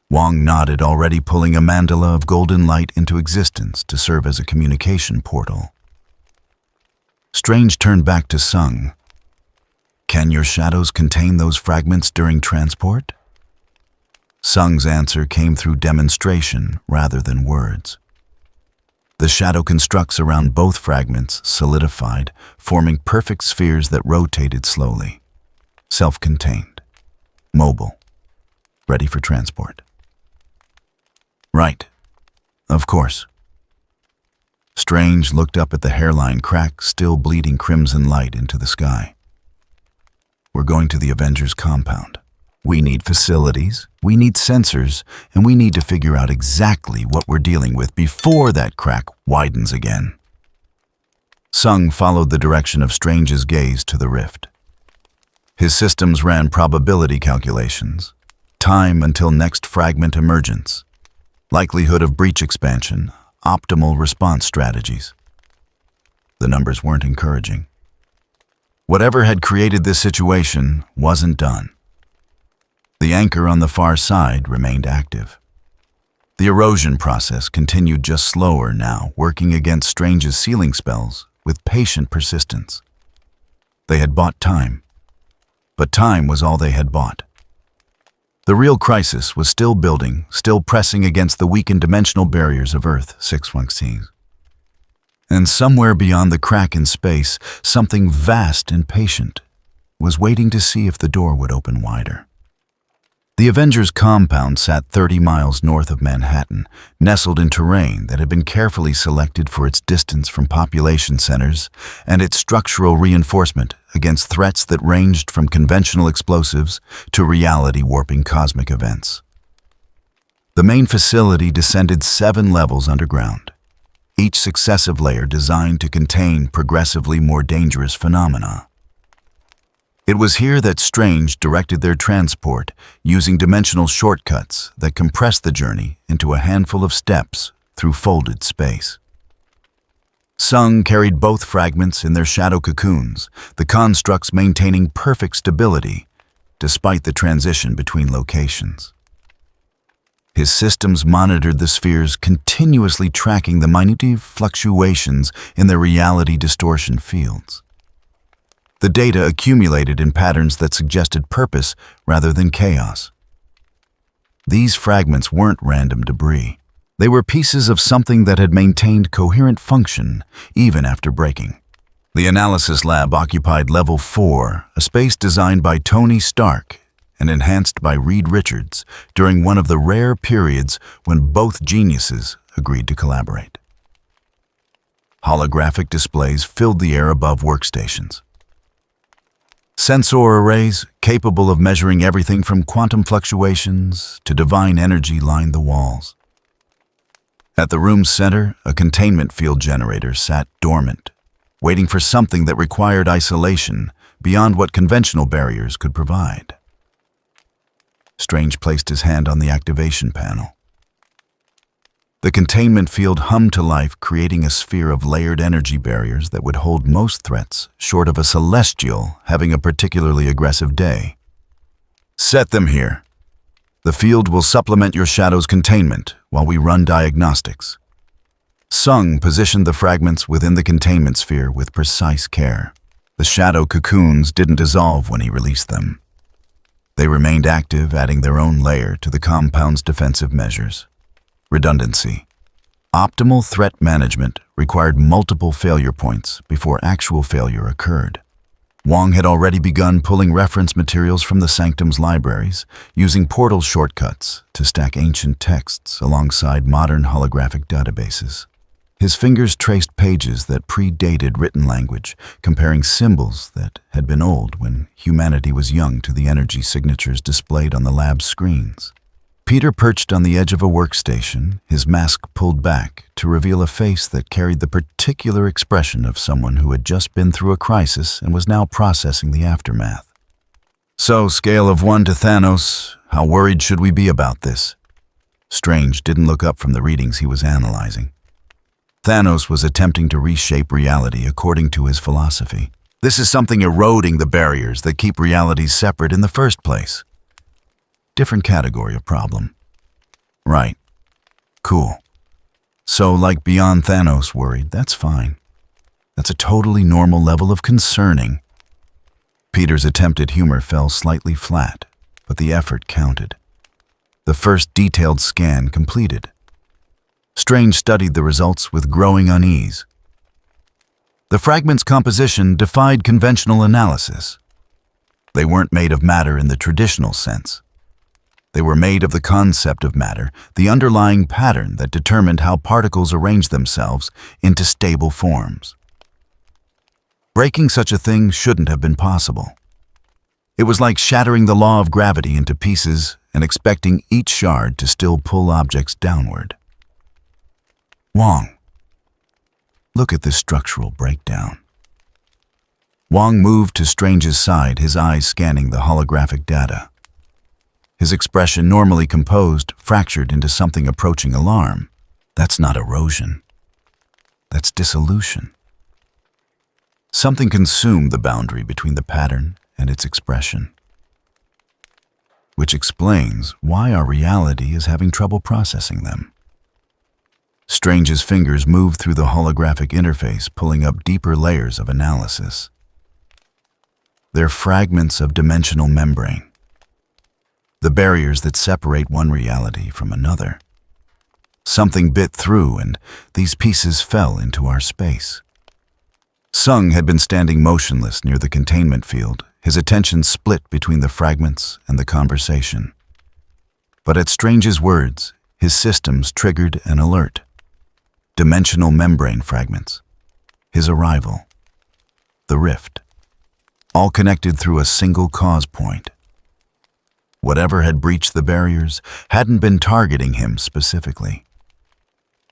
Wong nodded, already pulling a mandala of golden light into existence to serve as a communication portal. Strange turned back to Sung. Can your shadows contain those fragments during transport? Sung's answer came through demonstration rather than words. The shadow constructs around both fragments solidified, forming perfect spheres that rotated slowly. self-contained, mobile, ready for transport. Right. Of course. Strange looked up at the hairline crack, still bleeding crimson light into the sky. We're going to the Avengers compound. We need facilities, we need sensors, and we need to figure out exactly what we're dealing with before that crack widens again. Sung followed the direction of Strange's gaze to the rift. His systems ran probability calculations, time until next fragment emergence, likelihood of breach expansion, optimal response strategies. The numbers weren't encouraging. Whatever had created this situation wasn't done. The anchor on the far side remained active. The erosion process continued just slower now, working against Strange's sealing spells with patient persistence. They had bought time, but time was all they had bought. The real crisis was still building, still pressing against the weakened dimensional barriers of Earth 616. And somewhere beyond the crack in space, something vast and patient was waiting to see if the door would open wider. The Avengers compound sat 30 miles north of Manhattan, nestled in terrain that had been carefully selected for its distance from population centers and its structural reinforcement against threats that ranged from conventional explosives to reality-warping cosmic events. The main facility descended 7 levels underground, each successive layer designed to contain progressively more dangerous phenomena. It was here that Strange directed their transport using dimensional shortcuts that compressed the journey into a handful of steps through folded space. Sung carried both fragments in their shadow cocoons, the constructs maintaining perfect stability despite the transition between locations. His systems monitored the spheres, continuously tracking the minute fluctuations in their reality distortion fields. The data accumulated in patterns that suggested purpose rather than chaos. These fragments weren't random debris. They were pieces of something that had maintained coherent function even after breaking. The analysis lab occupied Level 4, a space designed by Tony Stark and enhanced by Reed Richards during one of the rare periods when both geniuses agreed to collaborate. Holographic displays filled the air above workstations. Sensor arrays, capable of measuring everything from quantum fluctuations to divine energy, lined the walls. At the room's center, a containment field generator sat dormant, waiting for something that required isolation beyond what conventional barriers could provide. Strange placed his hand on the activation panel. The containment field hummed to life, creating a sphere of layered energy barriers that would hold most threats, short of a celestial having a particularly aggressive day. Set them here. The field will supplement your shadow's containment while we run diagnostics. Sung positioned the fragments within the containment sphere with precise care. The shadow cocoons didn't dissolve when he released them. They remained active, adding their own layer to the compound's defensive measures. Redundancy. Optimal threat management required multiple failure points before actual failure occurred. Wong had already begun pulling reference materials from the Sanctum's libraries, using portal shortcuts to stack ancient texts alongside modern holographic databases. His fingers traced pages that predated written language, comparing symbols that had been old when humanity was young to the energy signatures displayed on the lab's screens. Peter perched on the edge of a workstation, his mask pulled back to reveal a face that carried the particular expression of someone who had just been through a crisis and was now processing the aftermath. So, scale of 1 to Thanos, how worried should we be about this? Strange didn't look up from the readings he was analyzing. Thanos was attempting to reshape reality according to his philosophy. This is something eroding the barriers that keep realities separate in the first place. Different category of problem. Right. Cool. So, like beyond Thanos worried, that's fine. That's a totally normal level of concerning. Peter's attempted humor fell slightly flat, but the effort counted. The first detailed scan completed. Strange studied the results with growing unease. The fragment's composition defied conventional analysis. They weren't made of matter in the traditional sense. They were made of the concept of matter, the underlying pattern that determined how particles arrange themselves into stable forms. Breaking such a thing shouldn't have been possible. It was like shattering the law of gravity into pieces and expecting each shard to still pull objects downward. Wong, look at this structural breakdown. Wong moved to Strange's side, his eyes scanning the holographic data. His expression, normally composed, fractured into something approaching alarm. That's not erosion. That's dissolution. Something consumed the boundary between the pattern and its expression, which explains why our reality is having trouble processing them. Strange's fingers moved through the holographic interface, pulling up deeper layers of analysis. They're fragments of dimensional membrane, the barriers that separate one reality from another. Something bit through, and these pieces fell into our space. Sung had been standing motionless near the containment field, his attention split between the fragments and the conversation. But at Strange's words, his systems triggered an alert. Dimensional membrane fragments. His arrival. The rift. All connected through a single cause point. Whatever had breached the barriers hadn't been targeting him specifically.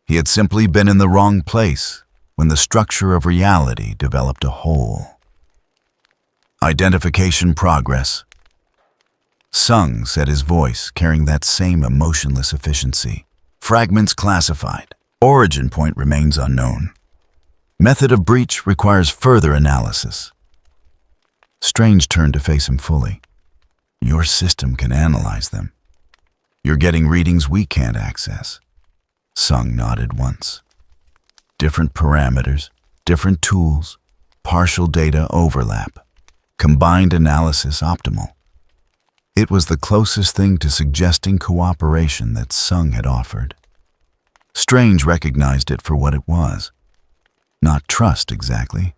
He had simply been in the wrong place when the structure of reality developed a hole. Identification progress. Sung said, his voice carrying that same emotionless efficiency. Fragments classified. Origin point remains unknown. Method of breach requires further analysis. Strange turned to face him fully. Your system can analyze them. You're getting readings we can't access. Sung nodded once. Different parameters, different tools, partial data overlap, combined analysis optimal. It was the closest thing to suggesting cooperation that Sung had offered. Strange recognized it for what it was. Not trust exactly,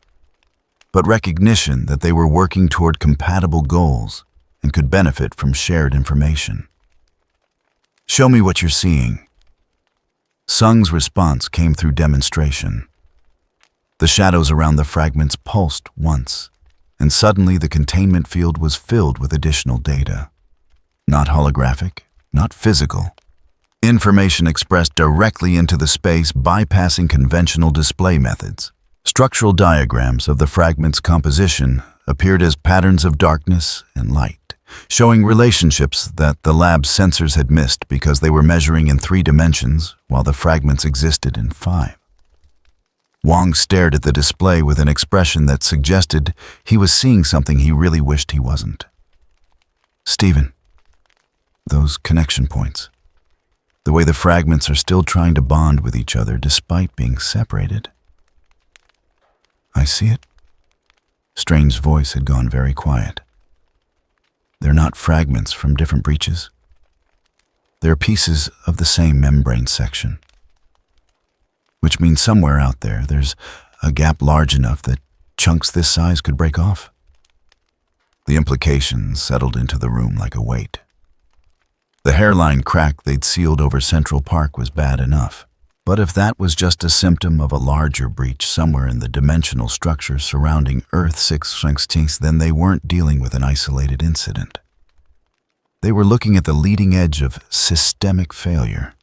but recognition that they were working toward compatible goals and could benefit from shared information. Show me what you're seeing. Sung's response came through demonstration. The shadows around the fragments pulsed once, and suddenly the containment field was filled with additional data. Not holographic, not physical. Information expressed directly into the space, bypassing conventional display methods. Structural diagrams of the fragment's composition appeared as patterns of darkness and light, showing relationships that the lab's sensors had missed because they were measuring in 3 dimensions while the fragments existed in 5. Wong stared at the display with an expression that suggested he was seeing something he really wished he wasn't. Stephen, those connection points. The way the fragments are still trying to bond with each other despite being separated. I see it. Strange's voice had gone very quiet. They're not fragments from different breaches. They're pieces of the same membrane section. Which means somewhere out there, there's a gap large enough that chunks this size could break off. The implications settled into the room like a weight. The hairline crack they'd sealed over Central Park was bad enough. But if that was just a symptom of a larger breach somewhere in the dimensional structure surrounding Earth 616, then they weren't dealing with an isolated incident. They were looking at the leading edge of systemic failure.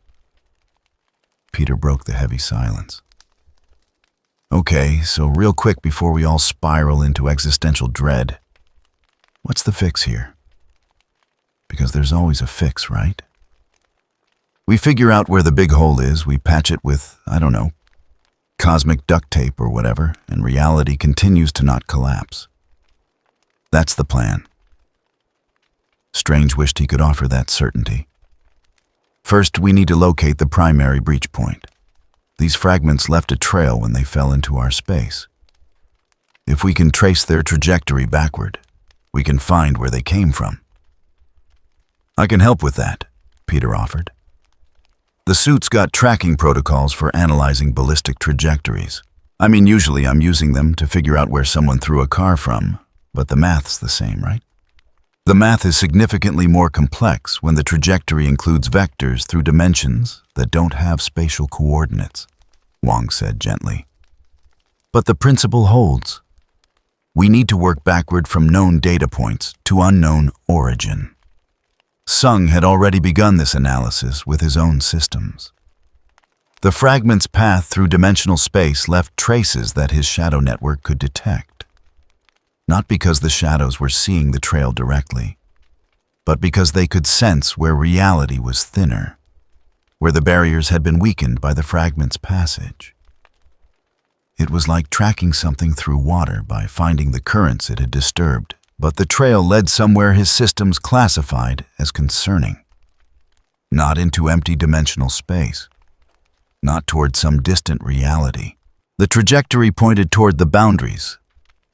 Peter broke the heavy silence. Okay, so real quick before we all spiral into existential dread, what's the fix here? Because there's always a fix, right? We figure out where the big hole is, we patch it with, I don't know, cosmic duct tape or whatever, and reality continues to not collapse. That's the plan. Strange wished he could offer that certainty. First, we need to locate the primary breach point. These fragments left a trail when they fell into our space. If we can trace their trajectory backward, we can find where they came from. I can help with that, Peter offered. The suit's got tracking protocols for analyzing ballistic trajectories. I mean, usually I'm using them to figure out where someone threw a car from, but the math's the same, right? The math is significantly more complex when the trajectory includes vectors through dimensions that don't have spatial coordinates, Wong said gently. But the principle holds. We need to work backward from known data points to unknown origin. Sung had already begun this analysis with his own systems. The fragment's path through dimensional space left traces that his shadow network could detect. Not because the shadows were seeing the trail directly, but because they could sense where reality was thinner, where the barriers had been weakened by the fragment's passage. It was like tracking something through water by finding the currents it had disturbed, but the trail led somewhere his systems classified as concerning. Not into empty dimensional space, not toward some distant reality. The trajectory pointed toward the boundaries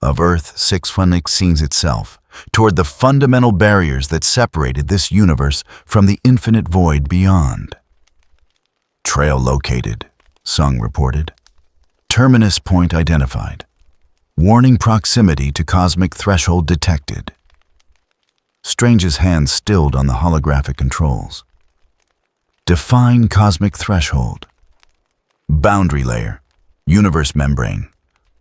of S.H.I.E.L.D itself, toward the fundamental barriers that separated this universe from the infinite void beyond. Trail located, Sung reported. Terminus point identified. Warning proximity to cosmic threshold detected. Strange's hand stilled on the holographic controls. Define cosmic threshold. Boundary layer. Universe membrane.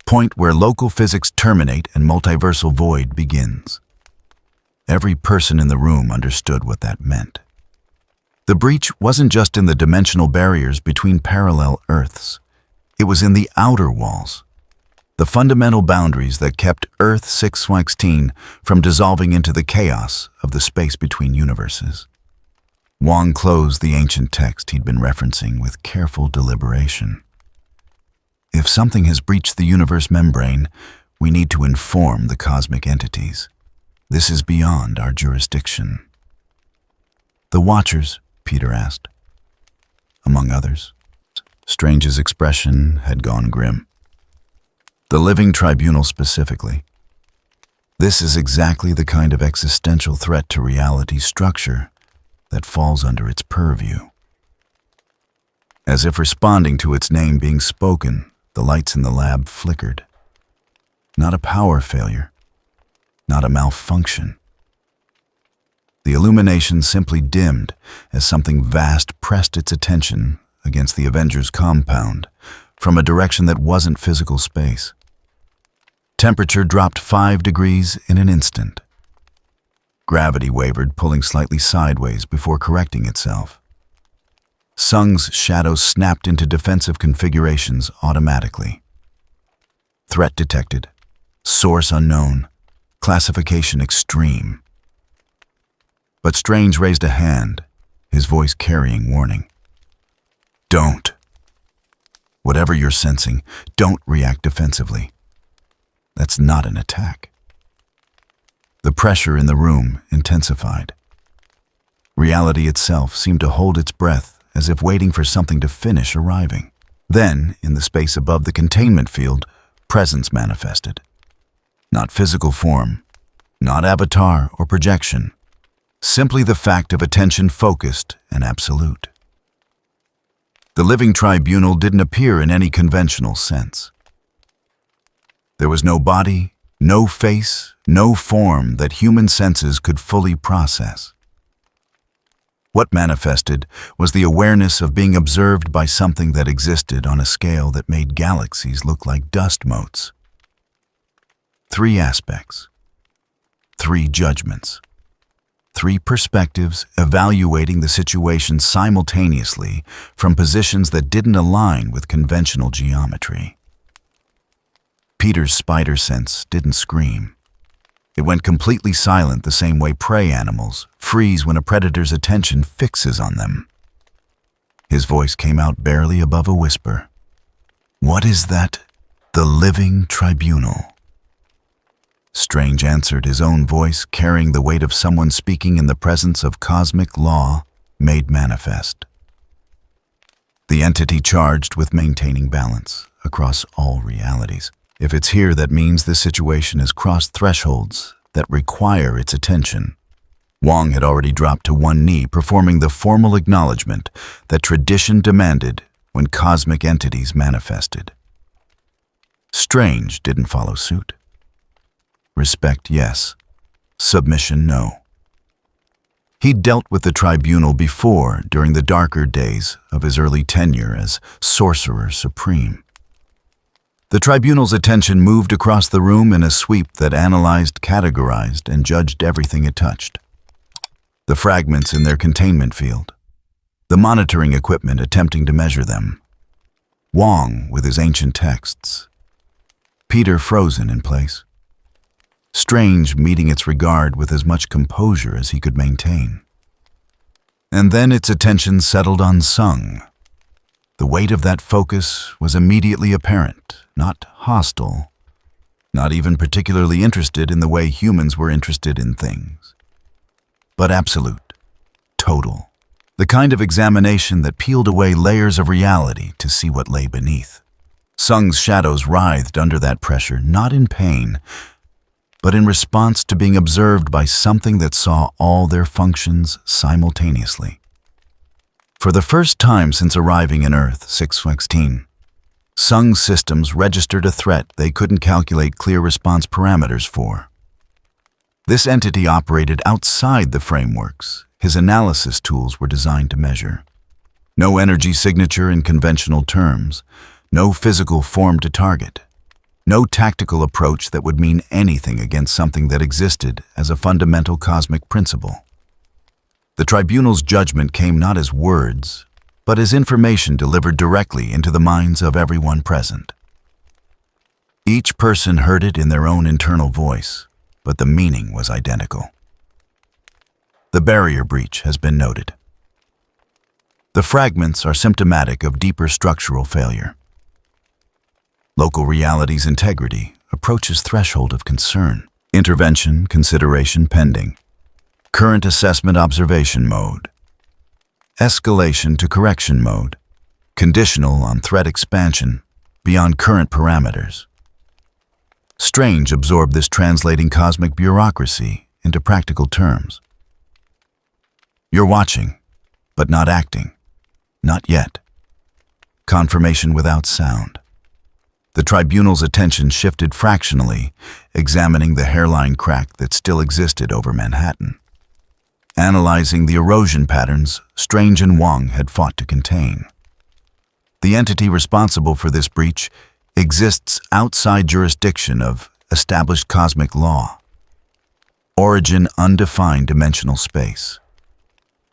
Point where local physics terminate and multiversal void begins. Every person in the room understood what that meant. The breach wasn't just in the dimensional barriers between parallel Earths. It was in the outer walls, the fundamental boundaries that kept S.H.I.E.L.D from dissolving into the chaos of the space between universes. Wong closed the ancient text he'd been referencing with careful deliberation. If something has breached the universe membrane, we need to inform the cosmic entities. This is beyond our jurisdiction. The Watchers, Peter asked. Among others. Strange's expression had gone grim. The Living Tribunal specifically. This is exactly the kind of existential threat to reality's structure that falls under its purview. As if responding to its name being spoken, the lights in the lab flickered. Not a power failure, not a malfunction. The illumination simply dimmed as something vast pressed its attention against the Avengers' compound from a direction that wasn't physical space. Temperature dropped 5 degrees in an instant. Gravity wavered, pulling slightly sideways before correcting itself. Sung's shadows snapped into defensive configurations automatically. Threat detected. Source unknown. Classification extreme. But Strange raised a hand, his voice carrying warning. Don't. Whatever you're sensing, don't react defensively. That's not an attack. The pressure in the room intensified. Reality itself seemed to hold its breath as if waiting for something to finish arriving. Then, in the space above the containment field, presence manifested. Not physical form, not avatar or projection, simply the fact of attention focused and absolute. The Living Tribunal didn't appear in any conventional sense. There was no body, no face, no form that human senses could fully process. What manifested was the awareness of being observed by something that existed on a scale that made galaxies look like dust motes. 3 aspects, 3 judgments, 3 perspectives evaluating the situation simultaneously from positions that didn't align with conventional geometry. Peter's spider sense didn't scream. It went completely silent the same way prey animals freeze when a predator's attention fixes on them. His voice came out barely above a whisper. What is that? The Living Tribunal. Strange answered, his own voice carrying the weight of someone speaking in the presence of cosmic law made manifest. The entity charged with maintaining balance across all realities. If it's here, that means this situation has crossed thresholds that require its attention. Wong had already dropped to one knee, performing the formal acknowledgement that tradition demanded when cosmic entities manifested. Strange didn't follow suit. Respect, yes. Submission, no. He'd dealt with the tribunal before during the darker days of his early tenure as Sorcerer Supreme. The tribunal's attention moved across the room in a sweep that analyzed, categorized, and judged everything it touched. The fragments in their containment field, the monitoring equipment attempting to measure them, Wong with his ancient texts, Peter frozen in place, Strange meeting its regard with as much composure as he could maintain. And then its attention settled on Sung. The weight of that focus was immediately apparent, not hostile, not even particularly interested in the way humans were interested in things, but absolute, total, the kind of examination that peeled away layers of reality to see what lay beneath. Sung's shadows writhed under that pressure, not in pain, but in response to being observed by something that saw all their functions simultaneously. For the first time since arriving in Earth 616, Sung's systems registered a threat they couldn't calculate clear response parameters for. This entity operated outside the frameworks his analysis tools were designed to measure. No energy signature in conventional terms, no physical form to target, no tactical approach that would mean anything against something that existed as a fundamental cosmic principle. The tribunal's judgment came not as words, but as information delivered directly into the minds of everyone present. Each person heard it in their own internal voice, but the meaning was identical. The barrier breach has been noted. The fragments are symptomatic of deeper structural failure. Local reality's integrity approaches threshold of concern. Intervention, consideration pending. Current assessment observation mode. Escalation to correction mode. Conditional on threat expansion beyond current parameters. Strange absorbed this translating cosmic bureaucracy into practical terms. You're watching, but not acting. Not yet. Confirmation without sound. The tribunal's attention shifted fractionally, examining the hairline crack that still existed over Manhattan, analyzing the erosion patterns Strange and Wong had fought to contain. The entity responsible for this breach exists outside jurisdiction of established cosmic law. Origin undefined dimensional space.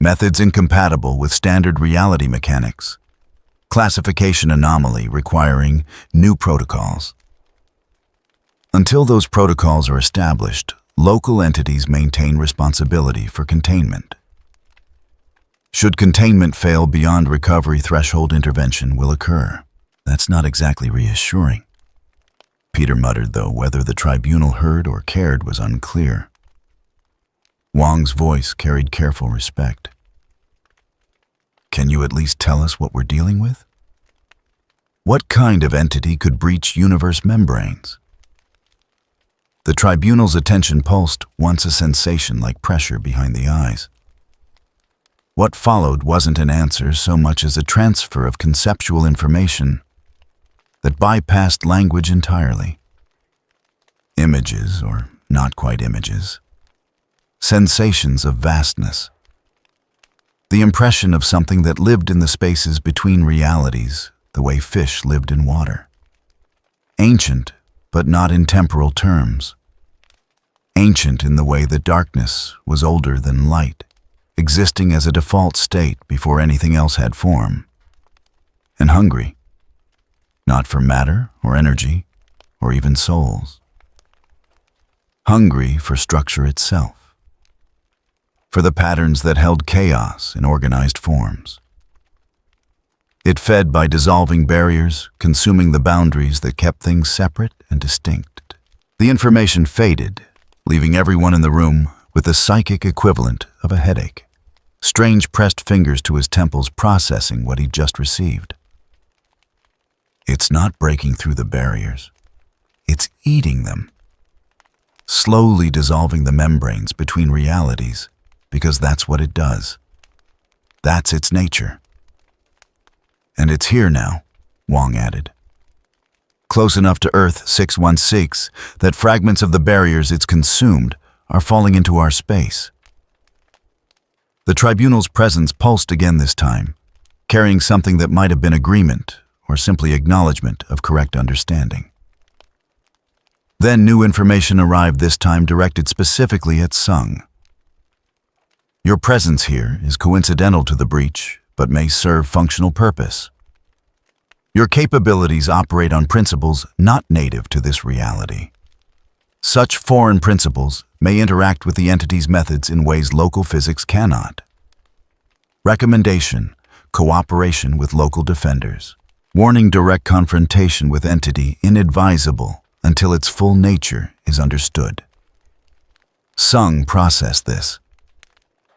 Methods incompatible with standard reality mechanics. Classification anomaly requiring new protocols. Until those protocols are established, local entities maintain responsibility for containment. Should containment fail beyond recovery, threshold intervention will occur. That's not exactly reassuring. Peter muttered, though whether the tribunal heard or cared was unclear. Wong's voice carried careful respect. Can you at least tell us what we're dealing with? What kind of entity could breach universe membranes? The tribunal's attention pulsed once a sensation like pressure behind the eyes. What followed wasn't an answer so much as a transfer of conceptual information that bypassed language entirely. Images, or not quite images. Sensations of vastness. The impression of something that lived in the spaces between realities, the way fish lived in water. Ancient, but not in temporal terms. Ancient in the way that darkness was older than light, existing as a default state before anything else had form. And hungry, not for matter or energy, or even souls. Hungry for structure itself. For the patterns that held chaos in organized forms. It fed by dissolving barriers, consuming the boundaries that kept things separate and distinct. The information faded, leaving everyone in the room with the psychic equivalent of a headache. Strange pressed fingers to his temples, processing what he'd just received. It's not breaking through the barriers. It's eating them. Slowly dissolving the membranes between realities, because that's what it does. That's its nature. And it's here now, Wong added. Close enough to Earth 616 that fragments of the barriers it's consumed are falling into our space. The tribunal's presence pulsed again this time, carrying something that might have been agreement or simply acknowledgement of correct understanding. Then new information arrived, this time directed specifically at S.H.I.E.L.D. Your presence here is coincidental to the breach, but may serve functional purpose. Your capabilities operate on principles not native to this reality. Such foreign principles may interact with the entity's methods in ways local physics cannot. Recommendation: cooperation with local defenders. Warning: direct confrontation with entity inadvisable until its full nature is understood. Sung processed this.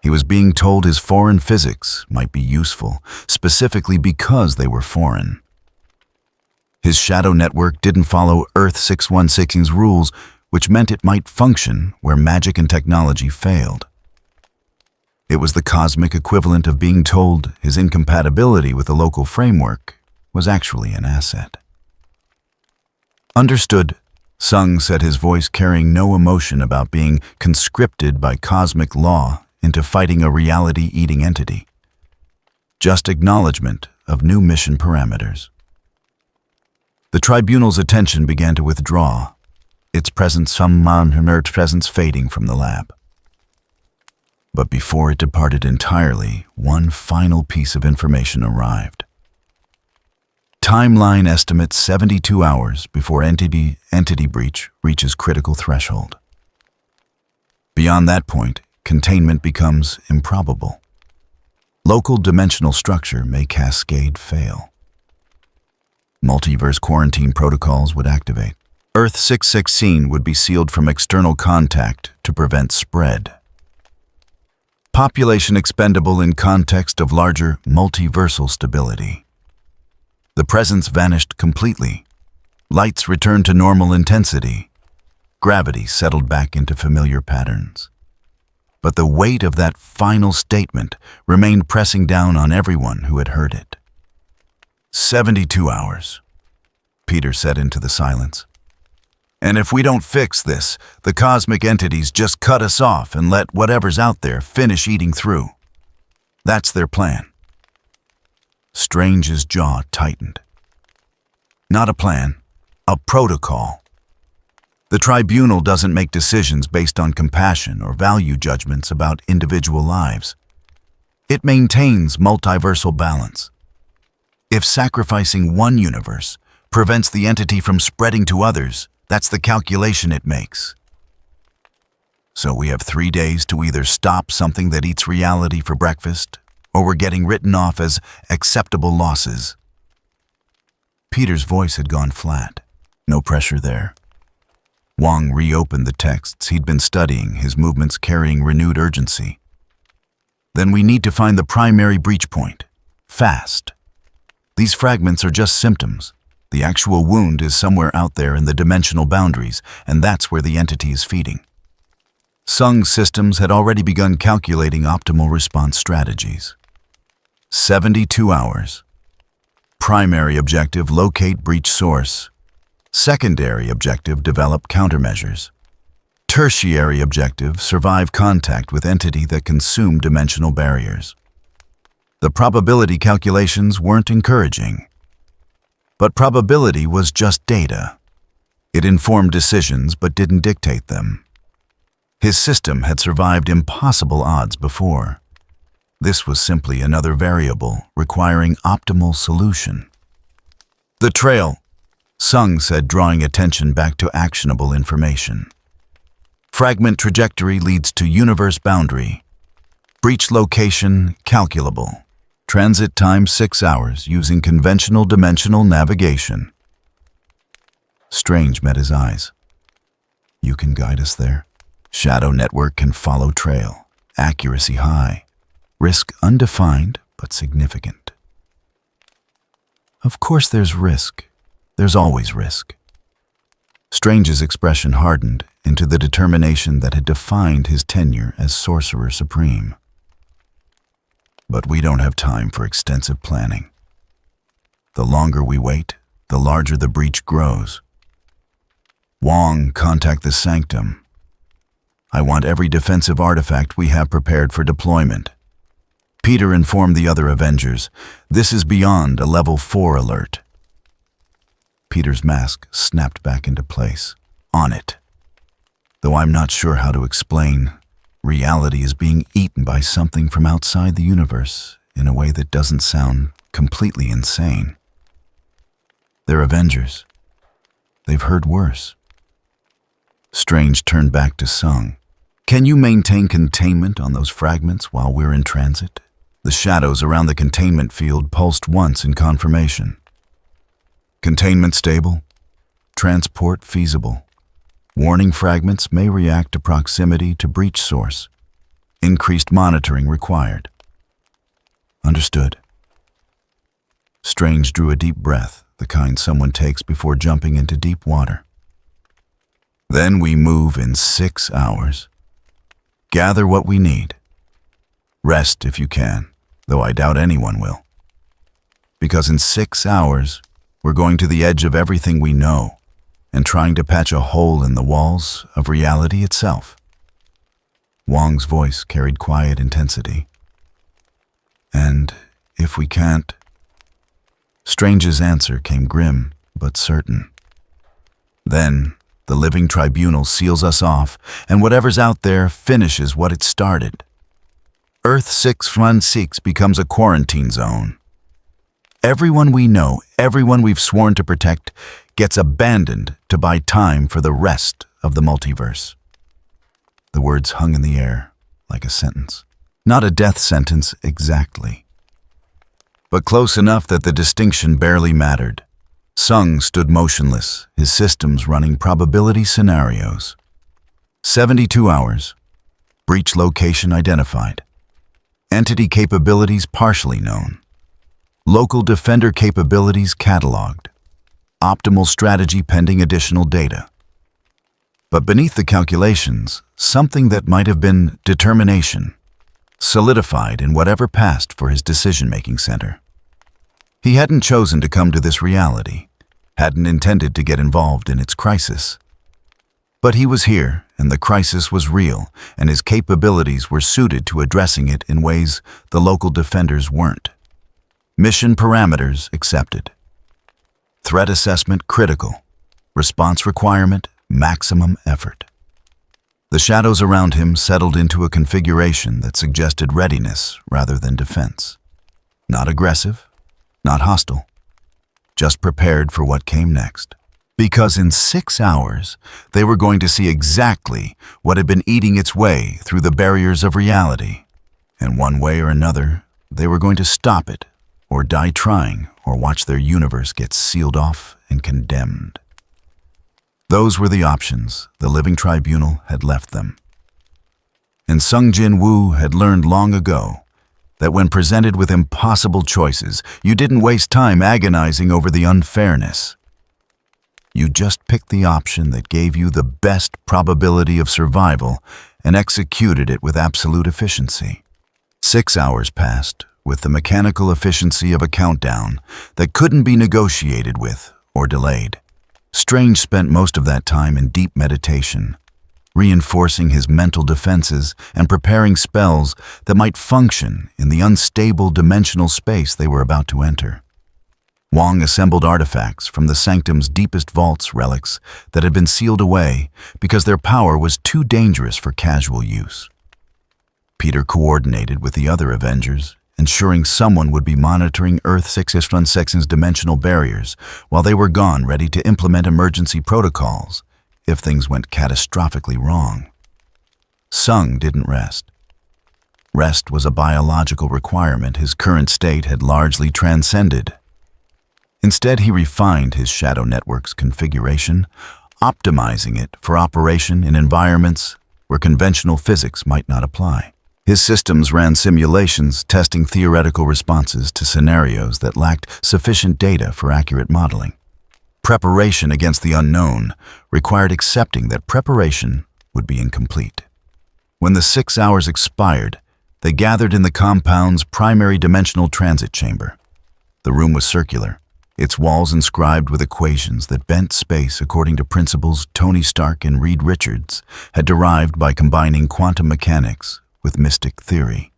He was being told his foreign physics might be useful, specifically because they were foreign. His shadow network didn't follow Earth 616's rules, which meant it might function where magic and technology failed. It was the cosmic equivalent of being told his incompatibility with the local framework was actually an asset. Understood, Sung said, his voice carrying no emotion about being conscripted by cosmic law into fighting a reality-eating entity. Just acknowledgement of new mission parameters. The tribunal's attention began to withdraw, its presence fading from the lab. But before it departed entirely, one final piece of information arrived. Timeline estimates 72 hours before entity breach reaches critical threshold. Beyond that point, containment becomes improbable. Local dimensional structure may cascade fail. Multiverse quarantine protocols would activate. Earth 616 would be sealed from external contact to prevent spread. Population expendable in context of larger multiversal stability. The presence vanished completely. Lights returned to normal intensity. Gravity settled back into familiar patterns. But the weight of that final statement remained pressing down on everyone who had heard it. 72 hours, Peter said into the silence. And if we don't fix this, the cosmic entities just cut us off and let whatever's out there finish eating through. That's their plan. Strange's jaw tightened. Not a plan, a protocol. The tribunal doesn't make decisions based on compassion or value judgments about individual lives. It maintains multiversal balance. If sacrificing one universe prevents the entity from spreading to others, that's the calculation it makes. So we have 3 days to either stop something that eats reality for breakfast, or we're getting written off as acceptable losses. Peter's voice had gone flat. No pressure there. Wong reopened the texts he'd been studying, his movements carrying renewed urgency. Then we need to find the primary breach point. Fast. These fragments are just symptoms. The actual wound is somewhere out there in the dimensional boundaries, and that's where the entity is feeding. Sung's systems had already begun calculating optimal response strategies. 72 hours. Primary objective: locate breach source. Secondary objective: develop countermeasures. Tertiary objective: survive contact with entity that consume dimensional barriers. The probability calculations weren't encouraging. But probability was just data. It informed decisions but didn't dictate them. His system had survived impossible odds before. This was simply another variable requiring optimal solution. The trail, Sung said, drawing attention back to actionable information. Fragment trajectory leads to universe boundary. Breach location calculable. Transit time 6 hours using conventional dimensional navigation. Strange met his eyes. You can guide us there? Shadow network can follow trail. Accuracy high. Risk undefined but significant. Of course there's risk. There's always risk. Strange's expression hardened into the determination that had defined his tenure as Sorcerer Supreme. But we don't have time for extensive planning. The longer we wait, the larger the breach grows. Wong, contact the Sanctum. I want every defensive artifact we have prepared for deployment. Peter informed the other Avengers, "This is beyond a level 4 alert." Peter's mask snapped back into place. On it. Though I'm not sure how to explain, reality is being eaten by something from outside the universe in a way that doesn't sound completely insane. They're Avengers. They've heard worse. Strange turned back to Sung. "Can you maintain containment on those fragments while we're in transit?" The shadows around the containment field pulsed once in confirmation. "Containment stable. Transport feasible. Warning fragments may react to proximity to breach source. Increased monitoring required." "Understood." Strange drew a deep breath, the kind someone takes before jumping into deep water. "Then we move in 6 hours. Gather what we need. Rest if you can, though I doubt anyone will. Because in 6 hours, we're going to the edge of everything we know and trying to patch a hole in the walls of reality itself." Wong's voice carried quiet intensity. "And if we can't?" Strange's answer came grim but certain. "Then the Living Tribunal seals us off, and whatever's out there finishes what it started. Earth 616 becomes a quarantine zone. Everyone we know, everyone we've sworn to protect, gets abandoned to buy time for the rest of the multiverse." The words hung in the air like a sentence. Not a death sentence exactly, but close enough that the distinction barely mattered. Sung stood motionless, his systems running probability scenarios. 72 hours. Breach location identified. Entity capabilities partially known. Local defender capabilities cataloged. Optimal strategy pending additional data. But beneath the calculations, something that might have been determination, solidified in whatever passed for his decision-making center. He hadn't chosen to come to this reality, hadn't intended to get involved in its crisis. But he was here, and the crisis was real, and his capabilities were suited to addressing it in ways the local defenders weren't. Mission parameters accepted. Threat assessment critical. Response requirement maximum effort. The shadows around him settled into a configuration that suggested readiness rather than defense. Not aggressive, not hostile, just prepared for what came next. Because in 6 hours, they were going to see exactly what had been eating its way through the barriers of reality. And one way or another, they were going to stop it, or die trying, or watch their universe get sealed off and condemned. Those were the options the Living Tribunal had left them. And Sung Jin Woo had learned long ago that when presented with impossible choices, you didn't waste time agonizing over the unfairness. You just picked the option that gave you the best probability of survival and executed it with absolute efficiency. 6 hours passed with the mechanical efficiency of a countdown that couldn't be negotiated with or delayed. Strange spent most of that time in deep meditation, reinforcing his mental defenses and preparing spells that might function in the unstable dimensional space they were about to enter. Wong assembled artifacts from the sanctum's deepest vaults relics that had been sealed away because their power was too dangerous for casual use. Peter coordinated with the other Avengers, ensuring someone would be monitoring Earth 616's dimensional barriers while they were gone, ready to implement emergency protocols if things went catastrophically wrong. Sung didn't rest. Rest was a biological requirement his current state had largely transcended. Instead, he refined his shadow network's configuration, optimizing it for operation in environments where conventional physics might not apply. His systems ran simulations testing theoretical responses to scenarios that lacked sufficient data for accurate modeling. Preparation against the unknown required accepting that preparation would be incomplete. When the 6 hours expired, they gathered in the compound's primary dimensional transit chamber. The room was circular, its walls inscribed with equations that bent space according to principles Tony Stark and Reed Richards had derived by combining quantum mechanics with mystic theory.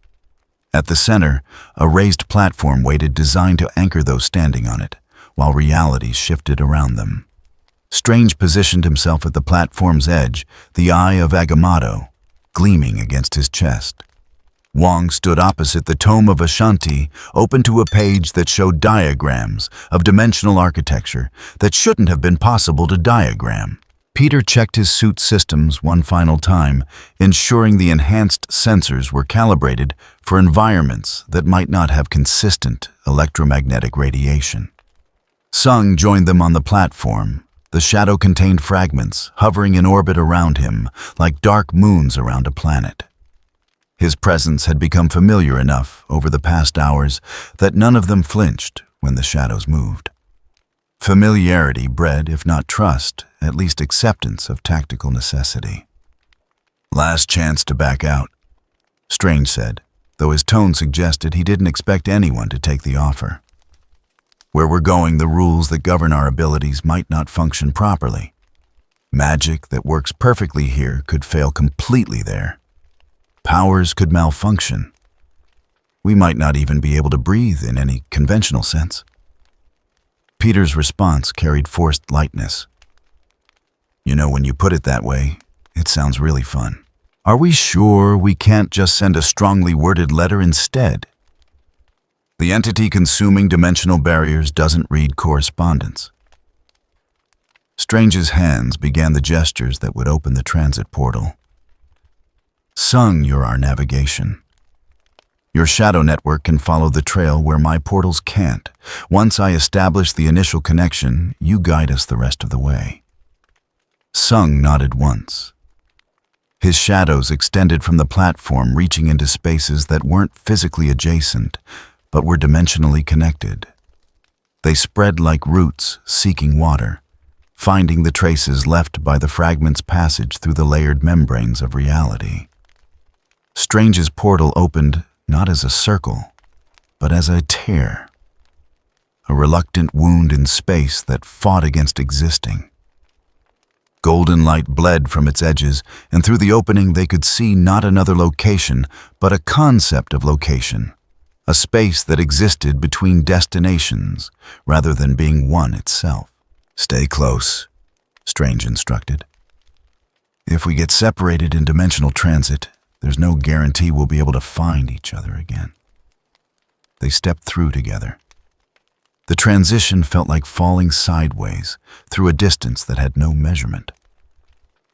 At the center, a raised platform waited designed to anchor those standing on it, while reality shifted around them. Strange positioned himself at the platform's edge, the eye of Agamotto gleaming against his chest. Wong stood opposite the tome of S.H.I.E.L.D, open to a page that showed diagrams of dimensional architecture that shouldn't have been possible to diagram. Peter checked his suit's systems one final time, ensuring the enhanced sensors were calibrated for environments that might not have consistent electromagnetic radiation. Sung joined them on the platform. The shadow contained fragments hovering in orbit around him like dark moons around a planet. His presence had become familiar enough over the past hours that none of them flinched when the shadows moved. Familiarity bred, if not trust, at least acceptance of tactical necessity. "Last chance to back out," Strange said, though his tone suggested he didn't expect anyone to take the offer. "Where we're going, the rules that govern our abilities might not function properly. Magic that works perfectly here could fail completely there. Powers could malfunction. We might not even be able to breathe in any conventional sense." Peter's response carried forced lightness. "You know, when you put it that way, it sounds really fun. Are we sure we can't just send a strongly worded letter instead? The entity consuming dimensional barriers doesn't read correspondence." Strange's hands began the gestures that would open the transit portal. "Sung, you're our navigation. Your shadow network can follow the trail where my portals can't. Once I establish the initial connection, you guide us the rest of the way." Sung nodded once. His shadows extended from the platform, reaching into spaces that weren't physically adjacent, but were dimensionally connected. They spread like roots seeking water, finding the traces left by the fragment's passage through the layered membranes of reality. Strange's portal opened not as a circle, but as a tear, a reluctant wound in space that fought against existing. Golden light bled from its edges, and through the opening they could see not another location, but a concept of location, a space that existed between destinations rather than being one itself. "Stay close," Strange instructed. "If we get separated in dimensional transit, there's no guarantee we'll be able to find each other again." They stepped through together. The transition felt like falling sideways through a distance that had no measurement.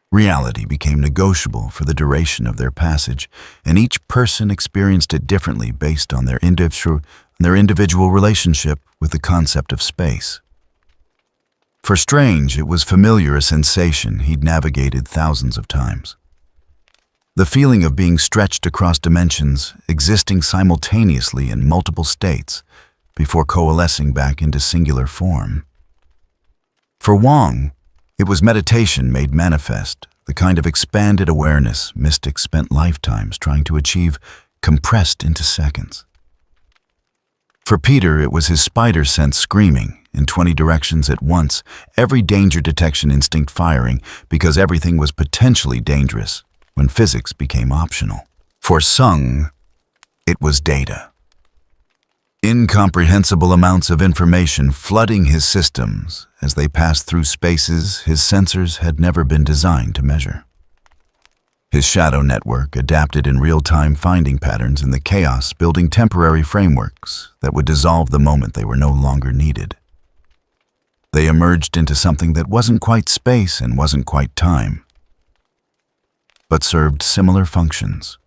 Reality became negotiable for the duration of their passage, and each person experienced it differently based on their individual relationship with the concept of space. For Strange, it was familiar, a sensation he'd navigated thousands of times. The feeling of being stretched across dimensions, existing simultaneously in multiple states, before coalescing back into singular form. For Wong, it was meditation made manifest, the kind of expanded awareness mystics spent lifetimes trying to achieve, compressed into seconds. For Peter, it was his spider sense screaming in 20 directions at once, every danger detection instinct firing because everything was potentially dangerous when physics became optional. For Sung, it was data. Incomprehensible amounts of information flooding his systems as they passed through spaces his sensors had never been designed to measure. His shadow network adapted in real-time finding patterns in the chaos, building temporary frameworks that would dissolve the moment they were no longer needed. They emerged into something that wasn't quite space and wasn't quite time, but served similar functions.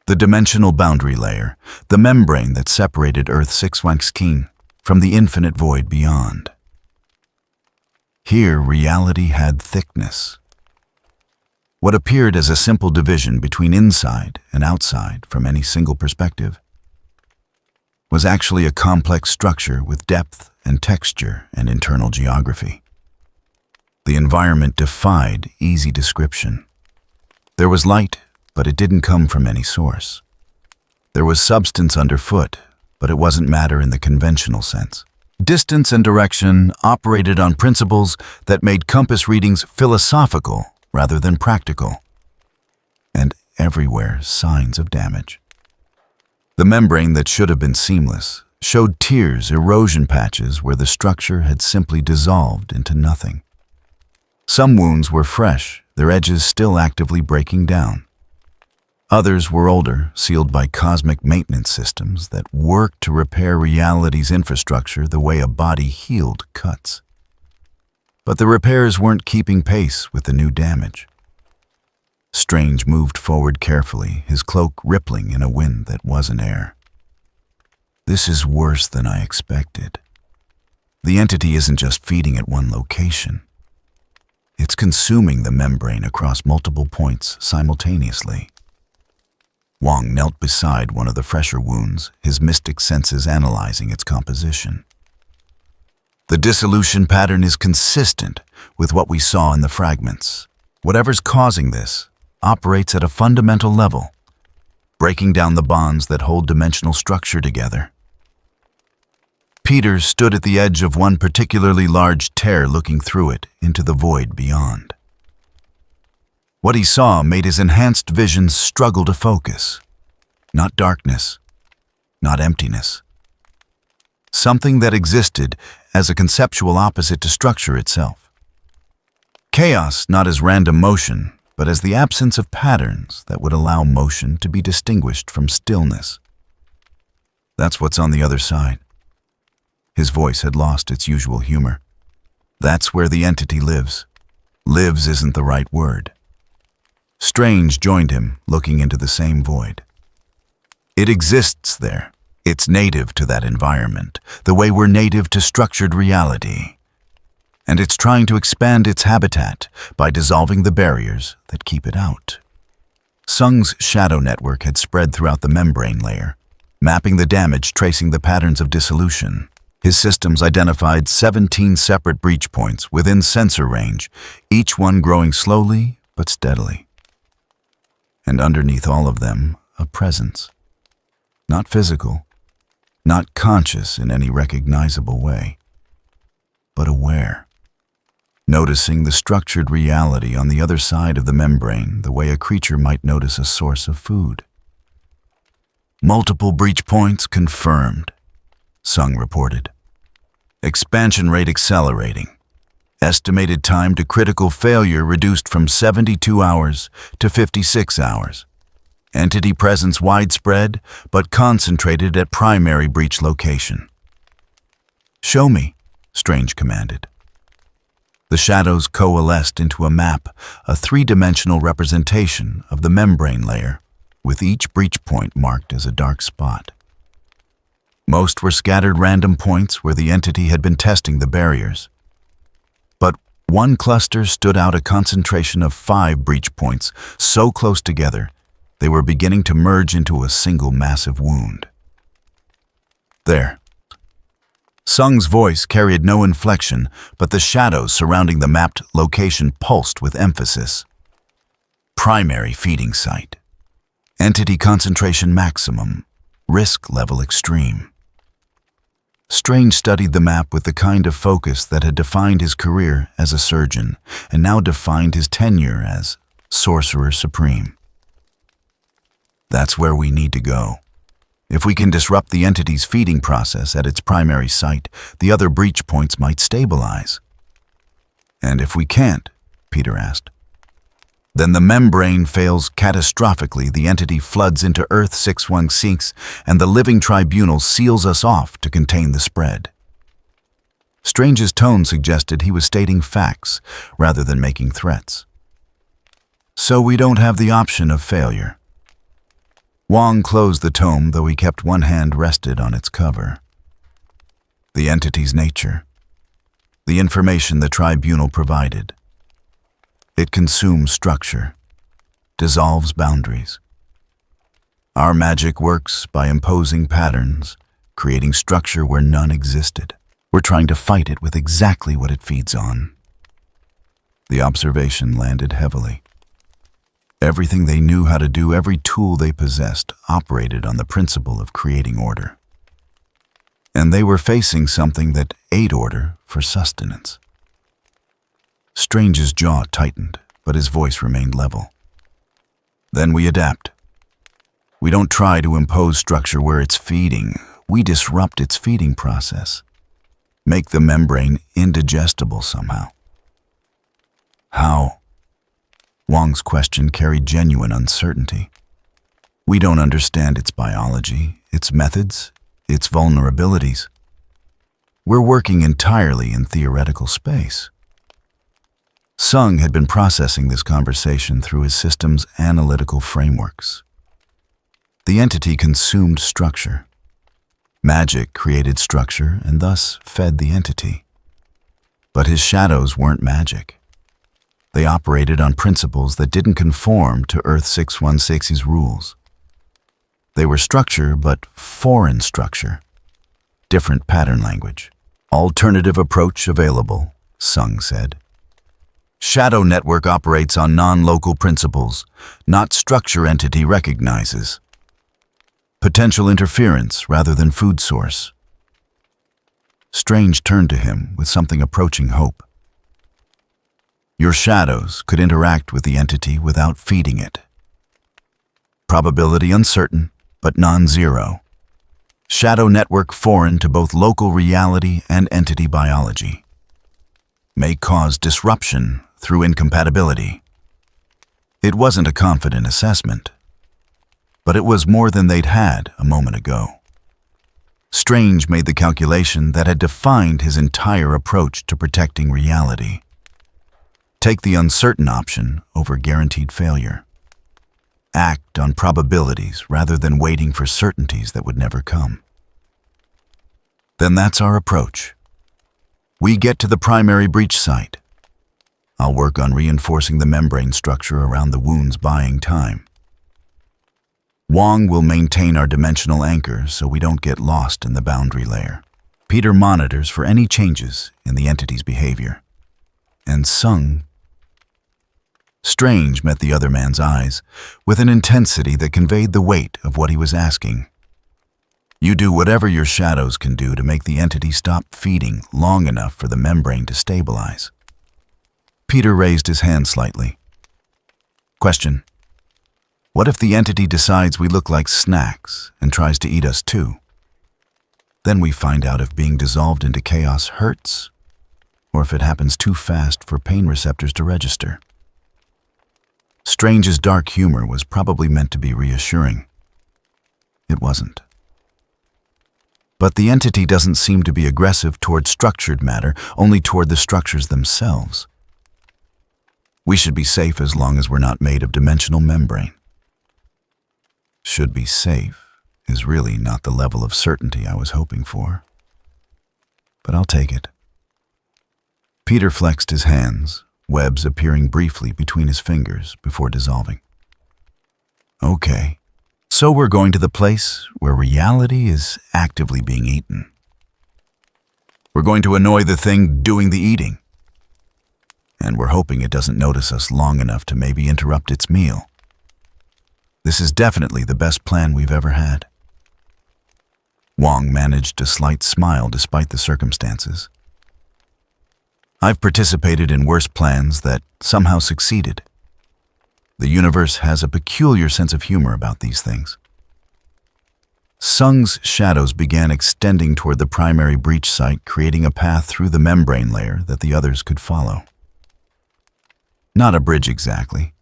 The dimensional boundary layer, the membrane that separated Earth's S.H.I.E.L.D from the infinite void beyond. Here, reality had thickness. What appeared as a simple division between inside and outside from any single perspective was actually a complex structure with depth and texture and internal geography. The environment defied easy description. There was light, but it didn't come from any source. There was substance underfoot, but it wasn't matter in the conventional sense. Distance and direction operated on principles that made compass readings philosophical rather than practical. And everywhere, signs of damage. The membrane that should have been seamless showed tears, erosion patches where the structure had simply dissolved into nothing. Some wounds were fresh, their edges still actively breaking down. Others were older, sealed by cosmic maintenance systems that worked to repair reality's infrastructure the way a body healed cuts. But the repairs weren't keeping pace with the new damage. Strange moved forward carefully, his cloak rippling in a wind that wasn't air. This is worse than I expected. The entity isn't just feeding at one location. It's consuming the membrane across multiple points simultaneously. Wong knelt beside one of the fresher wounds, his mystic senses analyzing its composition. The dissolution pattern is consistent with what we saw in the fragments. Whatever's causing this operates at a fundamental level, breaking down the bonds that hold dimensional structure together. Peter stood at the edge of one particularly large tear, looking through it into the void beyond. What he saw made his enhanced vision struggle to focus. Not darkness, not emptiness. Something that existed as a conceptual opposite to structure itself. Chaos not as random motion, but as the absence of patterns that would allow motion to be distinguished from stillness. That's what's on the other side. His voice had lost its usual humor. That's where the entity lives. Lives isn't the right word. Strange joined him, looking into the same void. It exists there. It's native to that environment, the way we're native to structured reality. And it's trying to expand its habitat by dissolving the barriers that keep it out. Sung's shadow network had spread throughout the membrane layer, mapping the damage, tracing the patterns of dissolution. His systems identified 17 separate breach points within sensor range, each one growing slowly but steadily. And underneath all of them, a presence. Not physical, not conscious in any recognizable way, but aware. Noticing the structured reality on the other side of the membrane the way a creature might notice a source of food. Multiple breach points confirmed, Sung reported. Expansion rate accelerating. Estimated time to critical failure reduced from 72 hours to 56 hours. Entity presence widespread, but concentrated at primary breach location. Show me, Strange commanded. The shadows coalesced into a map, a three-dimensional representation of the membrane layer, with each breach point marked as a dark spot. Most were scattered random points where the entity had been testing the barriers. But one cluster stood out, a concentration of 5 breach points so close together they were beginning to merge into a single massive wound. There. Sung's voice carried no inflection, but the shadows surrounding the mapped location pulsed with emphasis. Primary feeding site. Entity concentration maximum. Risk level extreme. Strange studied the map with the kind of focus that had defined his career as a surgeon and now defined his tenure as Sorcerer Supreme. That's where we need to go. If we can disrupt the entity's feeding process at its primary site, the other breach points might stabilize. And if we can't, Peter asked, then the membrane fails catastrophically, the entity floods into Earth 616, and the Living Tribunal seals us off to contain the spread. Strange's tone suggested he was stating facts rather than making threats. So we don't have the option of failure. Wong closed the tome, though he kept one hand rested on its cover. The entity's nature. The information the tribunal provided. It consumes structure, dissolves boundaries. Our magic works by imposing patterns, creating structure where none existed. We're trying to fight it with exactly what it feeds on. The observation landed heavily. Everything they knew how to do, every tool they possessed, operated on the principle of creating order. And they were facing something that ate order for sustenance. Strange's jaw tightened, but his voice remained level. Then we adapt. We don't try to impose structure where it's feeding. We disrupt its feeding process. Make the membrane indigestible somehow. How? Wong's question carried genuine uncertainty. We don't understand its biology, its methods, its vulnerabilities. We're working entirely in theoretical space. Sung had been processing this conversation through his system's analytical frameworks. The entity consumed structure. Magic created structure and thus fed the entity. But his shadows weren't magic. They operated on principles that didn't conform to Earth 616's rules. They were structure, but foreign structure. Different pattern language. Alternative approach available, Sung said. Shadow network operates on non-local principles, not structure entity recognizes. Potential interference rather than food source. Strange turned to him with something approaching hope. Your shadows could interact with the entity without feeding it. Probability uncertain, but non-zero. Shadow network foreign to both local reality and entity biology. May cause disruption through incompatibility. It wasn't a confident assessment, but it was more than they'd had a moment ago. Strange made the calculation that had defined his entire approach to protecting reality. Take the uncertain option over guaranteed failure. Act on probabilities rather than waiting for certainties that would never come. Then that's our approach. We get to the primary breach site. I'll work on reinforcing the membrane structure around the wounds, buying time. Wong will maintain our dimensional anchor so we don't get lost in the boundary layer. Peter monitors for any changes in the entity's behavior. And Sung. Strange met the other man's eyes with an intensity that conveyed the weight of what he was asking. You do whatever your shadows can do to make the entity stop feeding long enough for the membrane to stabilize. Peter raised his hand slightly. Question. What if the entity decides we look like snacks and tries to eat us too? Then we find out if being dissolved into chaos hurts, or if it happens too fast for pain receptors to register. Strange's dark humor was probably meant to be reassuring. It wasn't. But the entity doesn't seem to be aggressive toward structured matter, only toward the structures themselves. We should be safe as long as we're not made of dimensional membrane. Should be safe is really not the level of certainty I was hoping for. But I'll take it. Peter flexed his hands, webs appearing briefly between his fingers before dissolving. Okay, so we're going to the place where reality is actively being eaten. We're going to annoy the thing doing the eating. And we're hoping it doesn't notice us long enough to maybe interrupt its meal. This is definitely the best plan we've ever had. Wong managed a slight smile despite the circumstances. I've participated in worse plans that somehow succeeded. The universe has a peculiar sense of humor about these things. Sung's shadows began extending toward the primary breach site, creating a path through the membrane layer that the others could follow. Not a bridge exactly,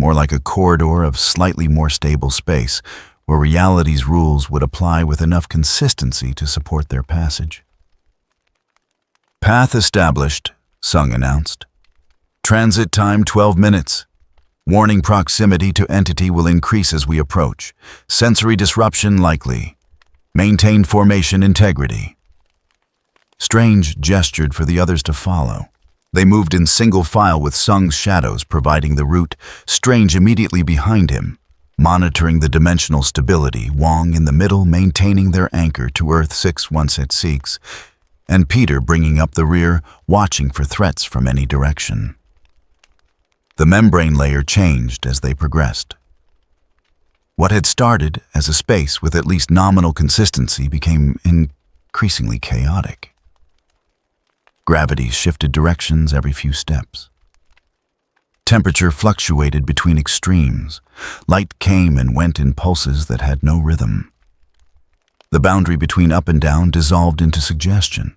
more like a corridor of slightly more stable space where reality's rules would apply with enough consistency to support their passage. Path established, Sung announced. Transit time 12 minutes. Warning proximity to entity will increase as we approach. Sensory disruption likely. Maintain formation integrity. Strange gestured for the others to follow. They moved in single file with Sung's shadows providing the route, Strange immediately behind him, monitoring the dimensional stability, Wong in the middle maintaining their anchor to Earth 616, and Peter bringing up the rear, watching for threats from any direction. The membrane layer changed as they progressed. What had started as a space with at least nominal consistency became increasingly chaotic. Gravity shifted directions every few steps. Temperature fluctuated between extremes. Light came and went in pulses that had no rhythm. The boundary between up and down dissolved into suggestion.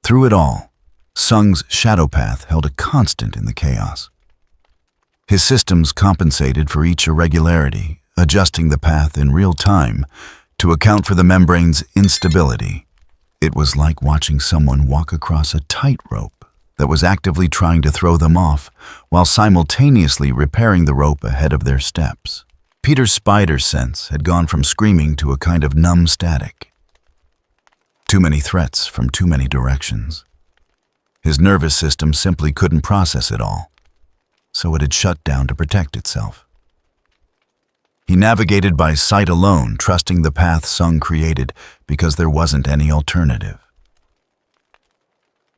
Through it all, Sung's shadow path held a constant in the chaos. His systems compensated for each irregularity, adjusting the path in real time to account for the membrane's instability. It was like watching someone walk across a tightrope that was actively trying to throw them off while simultaneously repairing the rope ahead of their steps. Peter's spider sense had gone from screaming to a kind of numb static. Too many threats from too many directions. His nervous system simply couldn't process it all, so it had shut down to protect itself. He navigated by sight alone, trusting the path Sung created because there wasn't any alternative.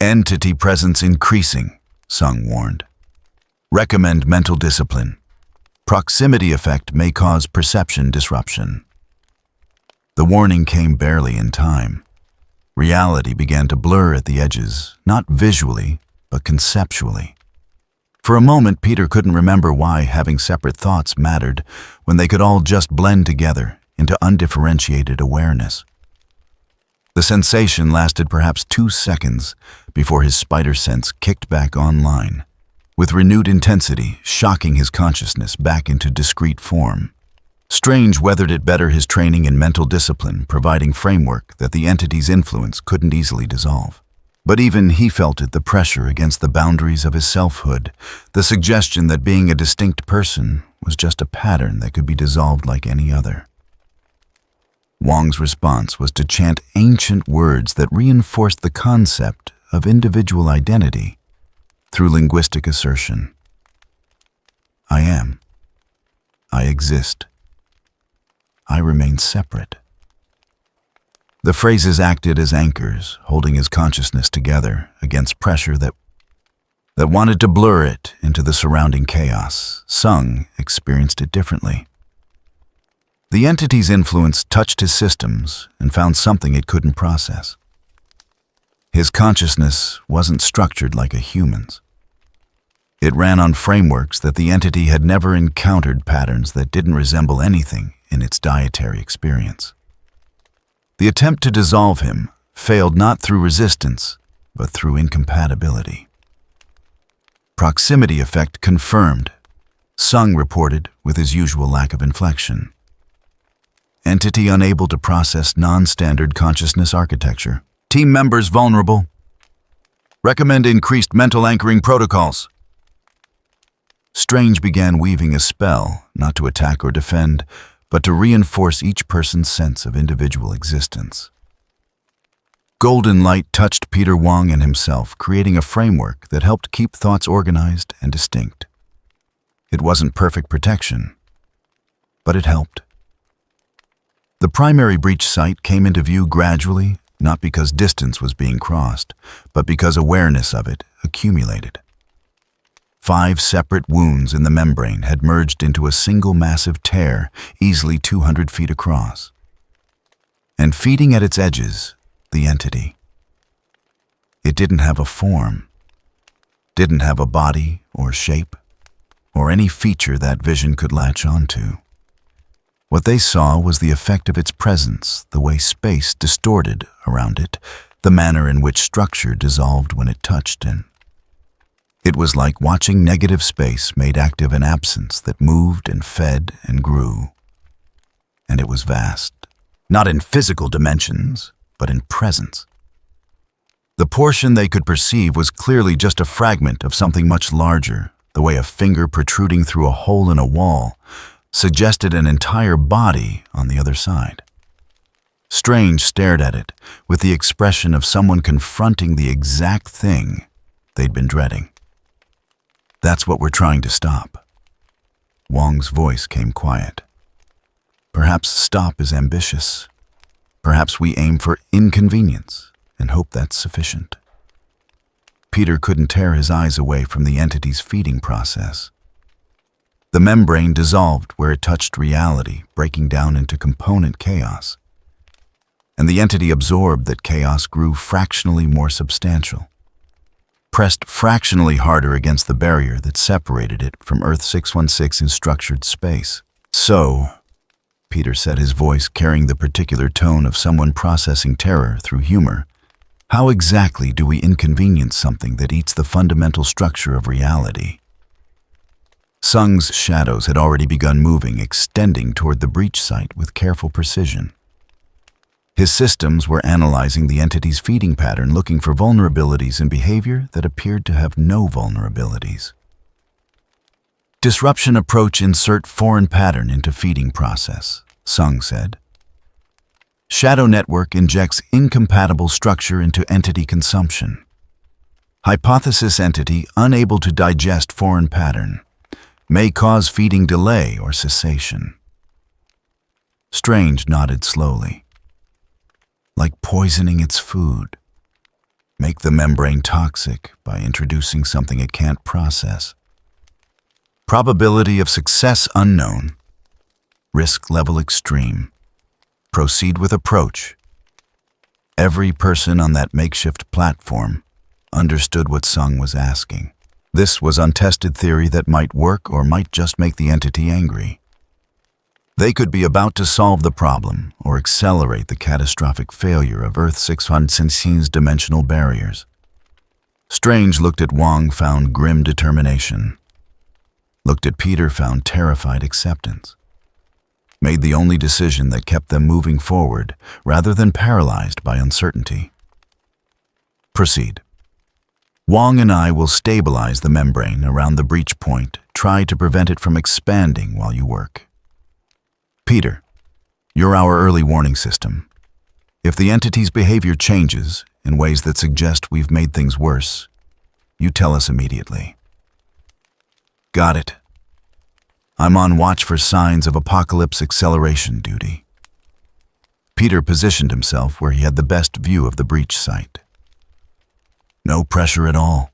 Entity presence increasing, Sung warned. Recommend mental discipline. Proximity effect may cause perception disruption. The warning came barely in time. Reality began to blur at the edges, not visually, but conceptually. For a moment, Peter couldn't remember why having separate thoughts mattered when they could all just blend together into undifferentiated awareness. The sensation lasted perhaps 2 seconds before his spider sense kicked back online, with renewed intensity, shocking his consciousness back into discrete form. Strange weathered it better, his training in mental discipline, providing framework that the entity's influence couldn't easily dissolve. But even he felt it, the pressure against the boundaries of his selfhood, the suggestion that being a distinct person was just a pattern that could be dissolved like any other. Wong's response was to chant ancient words that reinforced the concept of individual identity through linguistic assertion. I am. I exist. I remain separate. The phrases acted as anchors, holding his consciousness together against pressure that wanted to blur it into the surrounding chaos. Sung experienced it differently. The entity's influence touched his systems and found something it couldn't process. His consciousness wasn't structured like a human's. It ran on frameworks that the entity had never encountered, patterns that didn't resemble anything in its dietary experience. The attempt to dissolve him failed not through resistance, but through incompatibility. Proximity effect confirmed, Sung reported with his usual lack of inflection. Entity unable to process non-standard consciousness architecture. Team members vulnerable. Recommend increased mental anchoring protocols. Strange began weaving a spell, not to attack or defend, but to reinforce each person's sense of individual existence. Golden light touched Peter, Wong, and himself, creating a framework that helped keep thoughts organized and distinct. It wasn't perfect protection, but it helped. The primary breach site came into view gradually, not because distance was being crossed, but because awareness of it accumulated. 5 separate wounds in the membrane had merged into a single massive tear, easily 200 feet across. And feeding at its edges, the entity. It didn't have a form, didn't have a body or shape, or any feature that vision could latch onto. What they saw was the effect of its presence, the way space distorted around it, the manner in which structure dissolved when it touched in. It was like watching negative space made active in absence that moved and fed and grew. And it was vast, not in physical dimensions, but in presence. The portion they could perceive was clearly just a fragment of something much larger, the way a finger protruding through a hole in a wall suggested an entire body on the other side. Strange stared at it with the expression of someone confronting the exact thing they'd been dreading. That's what we're trying to stop. Wong's voice came quiet. Perhaps stop is ambitious. Perhaps we aim for inconvenience and hope that's sufficient. Peter couldn't tear his eyes away from the entity's feeding process. The membrane dissolved where it touched reality, breaking down into component chaos. And the entity absorbed that chaos grew fractionally more substantial. pressed fractionally harder against the barrier that separated it from Earth 616 in structured space. "So," Peter said, his voice carrying the particular tone of someone processing terror through humor, "how exactly do we inconvenience something that eats the fundamental structure of reality?" Sung's shadows had already begun moving, extending toward the breach site with careful precision. His systems were analyzing the entity's feeding pattern, looking for vulnerabilities in behavior that appeared to have no vulnerabilities. "Disruption approach, insert foreign pattern into feeding process," Sung said. "Shadow network injects incompatible structure into entity consumption. Hypothesis entity unable to digest foreign pattern. May cause feeding delay or cessation." Strange nodded slowly. "Like poisoning its food. Make the membrane toxic by introducing something it can't process. Probability of success unknown. Risk level extreme. Proceed with approach." Every person on that makeshift platform understood what Sung was asking. This was untested theory that might work or might just make the entity angry. They could be about to solve the problem or accelerate the catastrophic failure of Earth 616's dimensional barriers. Strange looked at Wong, found grim determination. Looked at Peter, found terrified acceptance. Made the only decision that kept them moving forward rather than paralyzed by uncertainty. "Proceed. Wong and I will stabilize the membrane around the breach point, try to prevent it from expanding while you work. Peter, you're our early warning system. If the entity's behavior changes in ways that suggest we've made things worse, you tell us immediately." "Got it. I'm on watch for signs of apocalypse acceleration duty." Peter positioned himself where he had the best view of the breach site. "No pressure at all."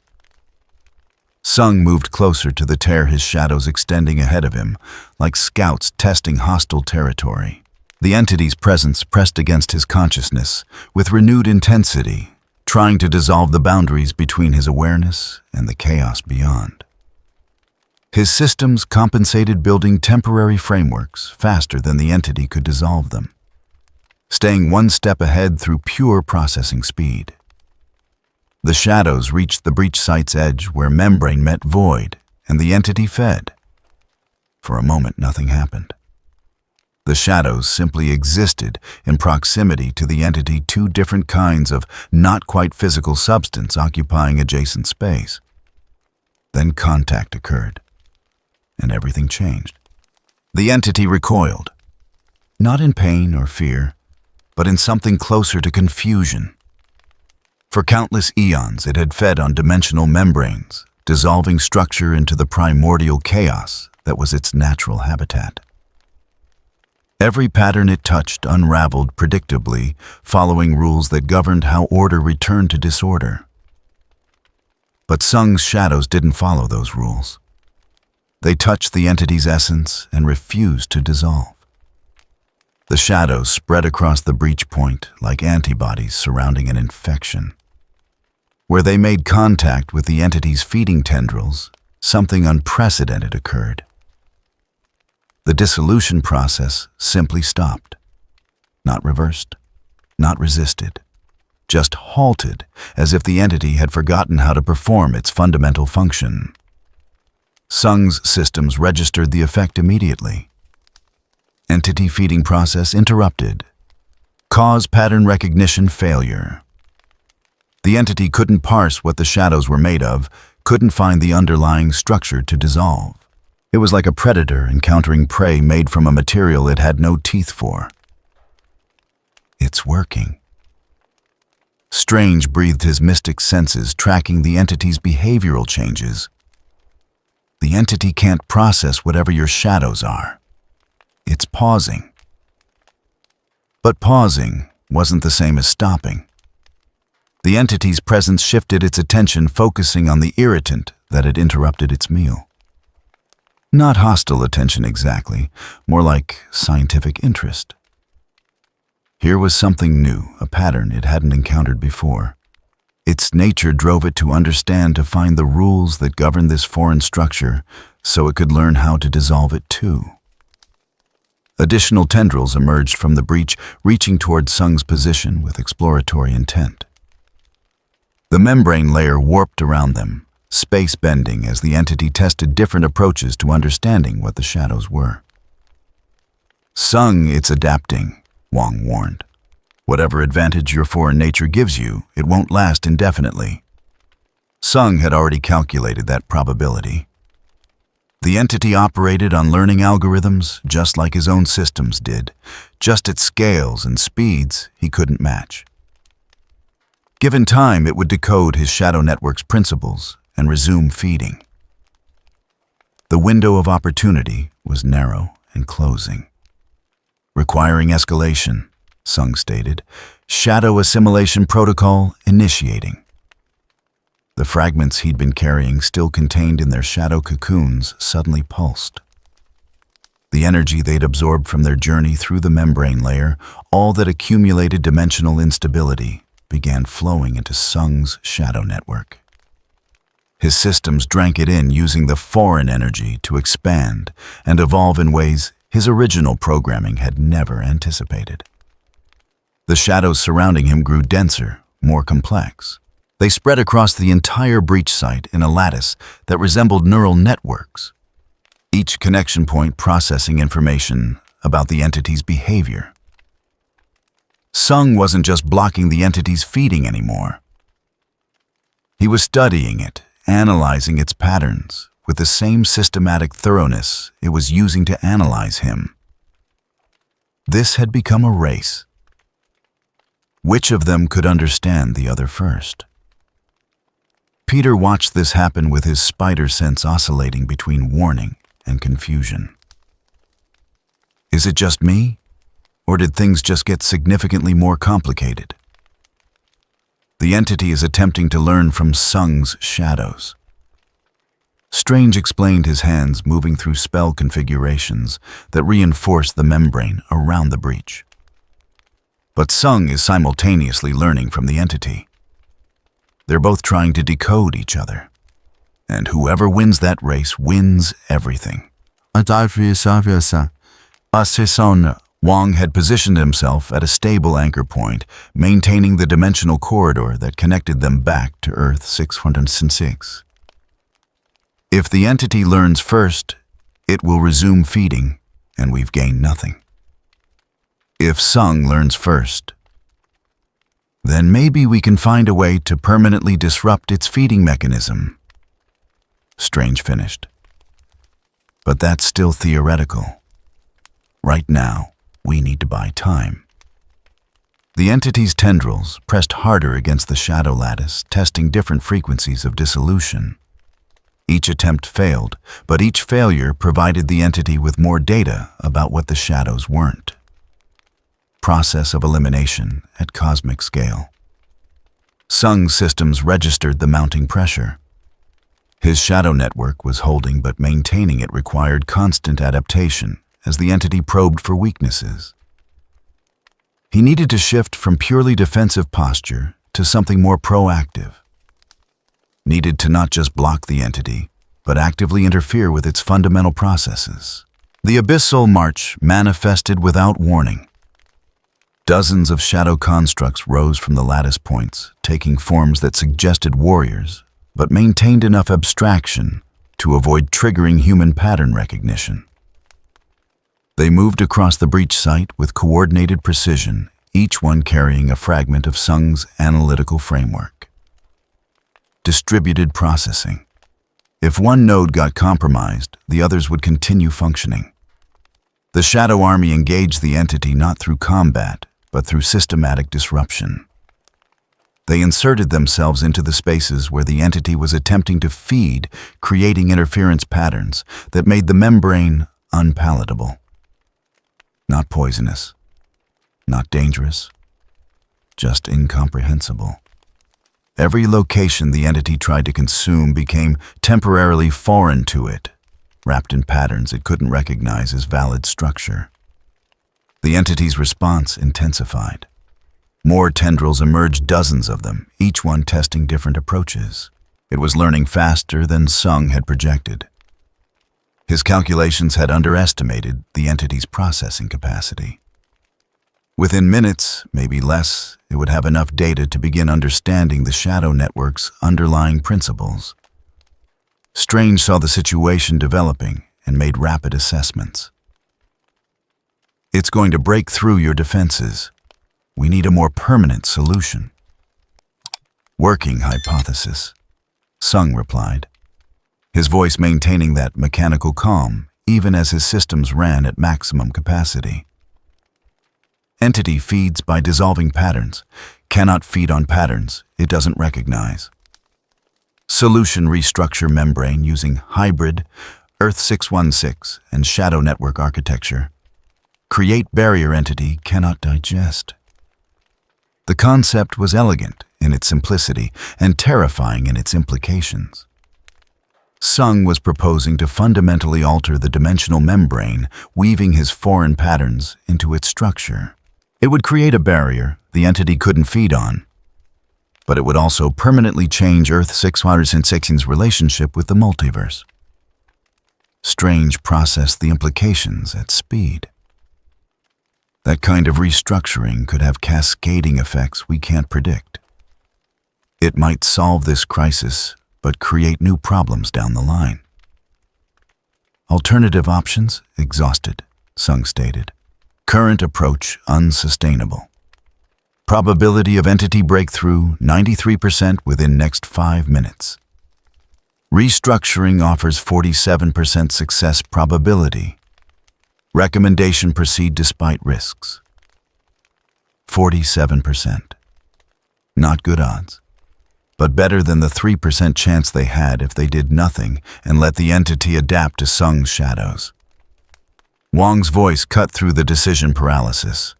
Sung moved closer to the tear, his shadows extending ahead of him, like scouts testing hostile territory. The entity's presence pressed against his consciousness with renewed intensity, trying to dissolve the boundaries between his awareness and the chaos beyond. His systems compensated, building temporary frameworks faster than the entity could dissolve them, staying one step ahead through pure processing speed. The shadows reached the breach site's edge where membrane met void, and the entity fed. For a moment, nothing happened. The shadows simply existed in proximity to the entity, two different kinds of not quite physical substance occupying adjacent space. Then contact occurred, and everything changed. The entity recoiled, not in pain or fear, but in something closer to confusion. For countless eons, it had fed on dimensional membranes, dissolving structure into the primordial chaos that was its natural habitat. Every pattern it touched unraveled predictably, following rules that governed how order returned to disorder. But Sung's shadows didn't follow those rules. They touched the entity's essence and refused to dissolve. The shadows spread across the breach point like antibodies surrounding an infection. Where they made contact with the entity's feeding tendrils, something unprecedented occurred. The dissolution process simply stopped. Not reversed, not resisted, just halted, as if the entity had forgotten how to perform its fundamental function. Sung's systems registered the effect immediately. Entity feeding process interrupted. Cause pattern recognition failure. The entity couldn't parse what the shadows were made of, couldn't find the underlying structure to dissolve. It was like a predator encountering prey made from a material it had no teeth for. "It's working." Strange breathed his mystic senses, tracking the entity's behavioral changes. "The entity can't process whatever your shadows are. It's pausing." But pausing wasn't the same as stopping. The entity's presence shifted its attention, focusing on the irritant that had interrupted its meal. Not hostile attention exactly, more like scientific interest. Here was something new, a pattern it hadn't encountered before. Its nature drove it to understand to find the rules that govern this foreign structure so it could learn how to dissolve it too. Additional tendrils emerged from the breach, reaching toward Sung's position with exploratory intent. The membrane layer warped around them, space bending as the entity tested different approaches to understanding what the shadows were. "Sung, it's adapting," Wong warned. "Whatever advantage your foreign nature gives you, it won't last indefinitely." Sung had already calculated that probability. The entity operated on learning algorithms just like his own systems did, just at scales and speeds he couldn't match. Given time, it would decode his shadow network's principles and resume feeding. The window of opportunity was narrow and closing. "Requiring escalation," Sung stated. "Shadow assimilation protocol initiating." The fragments he'd been carrying, still contained in their shadow cocoons, suddenly pulsed. The energy they'd absorbed from their journey through the membrane layer, all that accumulated dimensional instability, began flowing into Sung's shadow network. His systems drank it in, using the foreign energy to expand and evolve in ways his original programming had never anticipated. The shadows surrounding him grew denser, more complex. They spread across the entire breach site in a lattice that resembled neural networks, each connection point processing information about the entity's behavior. Sung wasn't just blocking the entity's feeding anymore. He was studying it, analyzing its patterns, with the same systematic thoroughness it was using to analyze him. This had become a race. Which of them could understand the other first? Peter watched this happen with his spider sense oscillating between warning and confusion. Is it just me? Or did things just get significantly more complicated? The entity is attempting to learn from Sung's shadows. Strange explained, his hands moving through spell configurations that reinforced the membrane around the breach. But Sung is simultaneously learning from the entity. They're both trying to decode each other. And whoever wins that race wins everything. Wong had positioned himself at a stable anchor point, maintaining the dimensional corridor that connected them back to Earth 606. If the entity learns first, it will resume feeding, and we've gained nothing. If Sung learns first, then maybe we can find a way to permanently disrupt its feeding mechanism. Strange finished. But that's still theoretical. Right now, we need to buy time. The entity's tendrils pressed harder against the shadow lattice, testing different frequencies of dissolution. Each attempt failed, but each failure provided the entity with more data about what the shadows weren't. Process of elimination at cosmic scale. Sung's systems registered the mounting pressure. His shadow network was holding, but maintaining it required constant adaptation as the entity probed for weaknesses. He needed to shift from purely defensive posture to something more proactive. Needed to not just block the entity, but actively interfere with its fundamental processes. The abyssal march manifested without warning. Dozens of shadow constructs rose from the lattice points, taking forms that suggested warriors, but maintained enough abstraction to avoid triggering human pattern recognition. They moved across the breach site with coordinated precision, each one carrying a fragment of Sung's analytical framework. Distributed processing. If one node got compromised, the others would continue functioning. The Shadow Army engaged the entity not through combat, but through systematic disruption. They inserted themselves into the spaces where the entity was attempting to feed, creating interference patterns that made the membrane unpalatable. Not poisonous, not dangerous, just incomprehensible. Every location the entity tried to consume became temporarily foreign to it, wrapped in patterns it couldn't recognize as valid structure. The entity's response intensified. More tendrils emerged, dozens of them, each one testing different approaches. It was learning faster than S.H.I.E.L.D had projected. His calculations had underestimated the entity's processing capacity. Within minutes, maybe less, it would have enough data to begin understanding the shadow network's underlying principles. Strange saw the situation developing and made rapid assessments. It's going to break through your defenses. We need a more permanent solution. Working hypothesis, S.H.I.E.L.D replied, his voice maintaining that mechanical calm even as his systems ran at maximum capacity. Entity feeds by dissolving patterns, cannot feed on patterns it doesn't recognize. Solution restructure membrane using hybrid, Earth-616 and shadow network architecture. Create barrier entity cannot digest. The concept was elegant in its simplicity and terrifying in its implications. S.H.I.E.L.D was proposing to fundamentally alter the dimensional membrane, weaving his foreign patterns into its structure. It would create a barrier the entity couldn't feed on, but it would also permanently change Earth-616's relationship with the multiverse. Strange processed the implications at speed. That kind of restructuring could have cascading effects we can't predict. It might solve this crisis, but create new problems down the line. Alternative options exhausted, S.H.I.E.L.D stated. Current approach unsustainable. Probability of entity breakthrough 93% within next 5 minutes. Restructuring offers 47% success probability. Recommendation proceed despite risks. 47%. Not good odds, but better than the 3% chance they had if they did nothing and let the entity adapt to S.H.I.E.L.D's shadows. Wong's voice cut through the decision paralysis.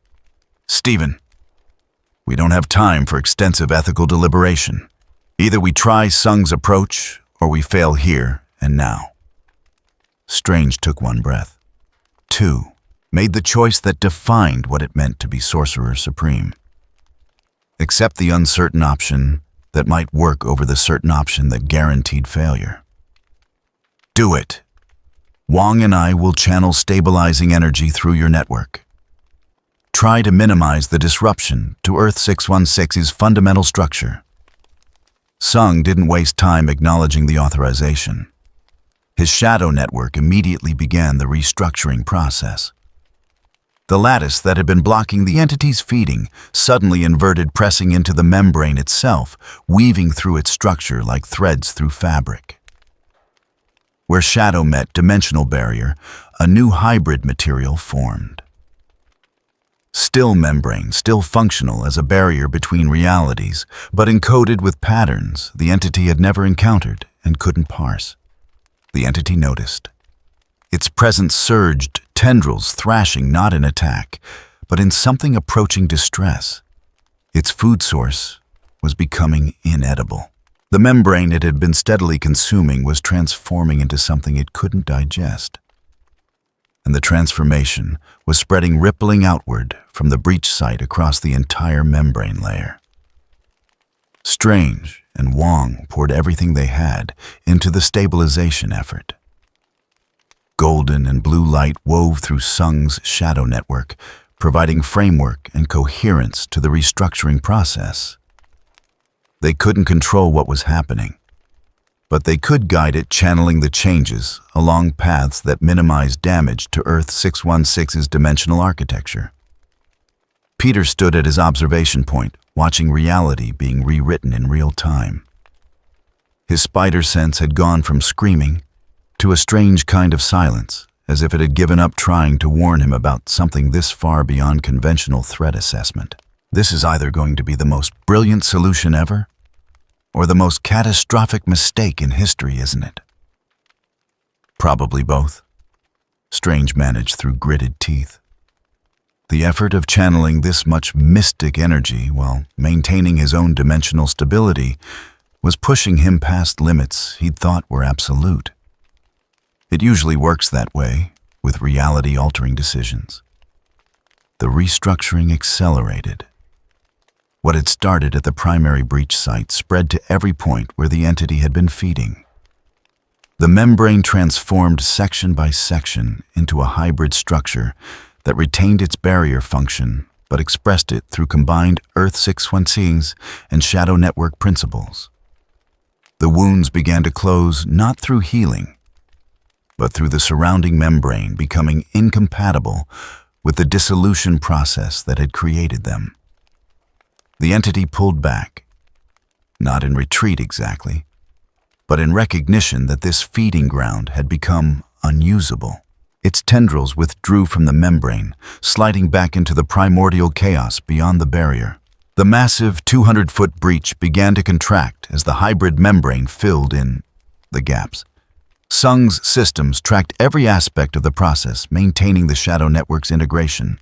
Stephen, we don't have time for extensive ethical deliberation. Either we try S.H.I.E.L.D's approach or we fail here and now. Strange took one breath. 2. Made the choice that defined what it meant to be Sorcerer Supreme. Accept the uncertain option that might work over the certain option that guaranteed failure. Do it. Wong and I will channel stabilizing energy through your network. Try to minimize the disruption to Earth-616's fundamental structure. S.H.I.E.L.D didn't waste time acknowledging the authorization. His shadow network immediately began the restructuring process. The lattice that had been blocking the entity's feeding suddenly inverted, pressing into the membrane itself, weaving through its structure like threads through fabric. Where shadow met dimensional barrier, a new hybrid material formed. Still membrane, still functional as a barrier between realities, but encoded with patterns the entity had never encountered and couldn't parse. The entity noticed. Its presence surged, tendrils thrashing not in attack, but in something approaching distress. Its food source was becoming inedible. The membrane it had been steadily consuming was transforming into something it couldn't digest. And the transformation was spreading, rippling outward from the breach site across the entire membrane layer. Strange and Wong poured everything they had into the stabilization effort. Golden and blue light wove through S.H.I.E.L.D's shadow network, providing framework and coherence to the restructuring process. They couldn't control what was happening, but they could guide it, channeling the changes along paths that minimized damage to Earth-616's dimensional architecture. Peter stood at his observation point, watching reality being rewritten in real time. His spider sense had gone from screaming to a strange kind of silence, as if it had given up trying to warn him about something this far beyond conventional threat assessment. This is either going to be the most brilliant solution ever, or the most catastrophic mistake in history, isn't it? Probably both. Strange managed through gritted teeth. The effort of channeling this much mystic energy while maintaining his own dimensional stability was pushing him past limits he'd thought were absolute. It usually works that way, with reality-altering decisions. The restructuring accelerated. What had started at the primary breach site spread to every point where the entity had been feeding. The membrane transformed section by section into a hybrid structure that retained its barrier function but expressed it through combined Earth-616 and shadow network principles. The wounds began to close not through healing, but through the surrounding membrane becoming incompatible with the dissolution process that had created them. The entity pulled back, not in retreat exactly, but in recognition that this feeding ground had become unusable. Its tendrils withdrew from the membrane, sliding back into the primordial chaos beyond the barrier. The massive 200-foot breach began to contract as the hybrid membrane filled in the gaps. S.H.I.E.L.D's systems tracked every aspect of the process, maintaining the shadow network's integration.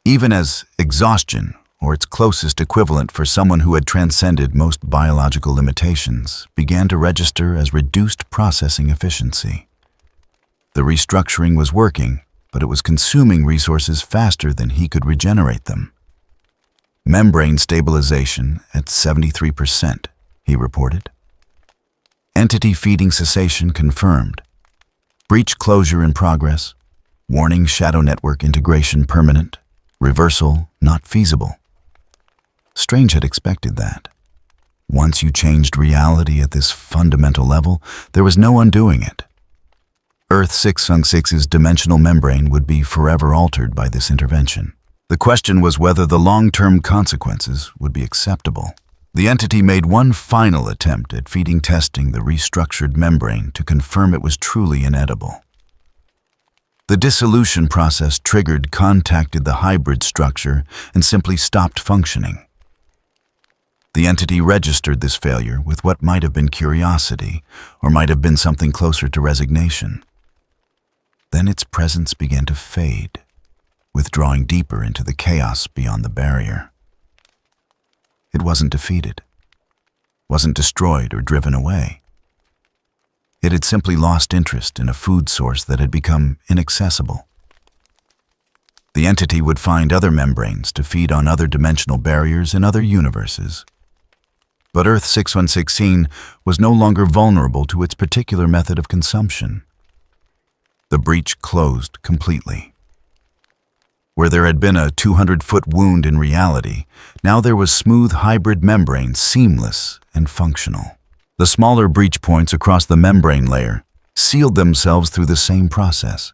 Even as exhaustion, or its closest equivalent for someone who had transcended most biological limitations, began to register as reduced processing efficiency. The restructuring was working, but it was consuming resources faster than he could regenerate them. Membrane stabilization at 73%, he reported. Entity feeding cessation confirmed. Breach closure in progress. Warning shadow network integration permanent. Reversal not feasible. Strange had expected that. Once you changed reality at this fundamental level, there was no undoing it. Earth-616's dimensional membrane would be forever altered by this intervention. The question was whether the long-term consequences would be acceptable. The entity made one final attempt at feeding testing the restructured membrane to confirm it was truly inedible. The dissolution process triggered contacted the hybrid structure and simply stopped functioning. The entity registered this failure with what might have been curiosity, or might have been something closer to resignation. Then its presence began to fade, withdrawing deeper into the chaos beyond the barrier. It wasn't defeated, wasn't destroyed or driven away. It had simply lost interest in a food source that had become inaccessible. The entity would find other membranes to feed on other dimensional barriers in other universes. But Earth-616 was no longer vulnerable to its particular method of consumption. The breach closed completely. Where there had been a 200-foot wound in reality, now there was smooth hybrid membrane, seamless and functional. The smaller breach points across the membrane layer sealed themselves through the same process.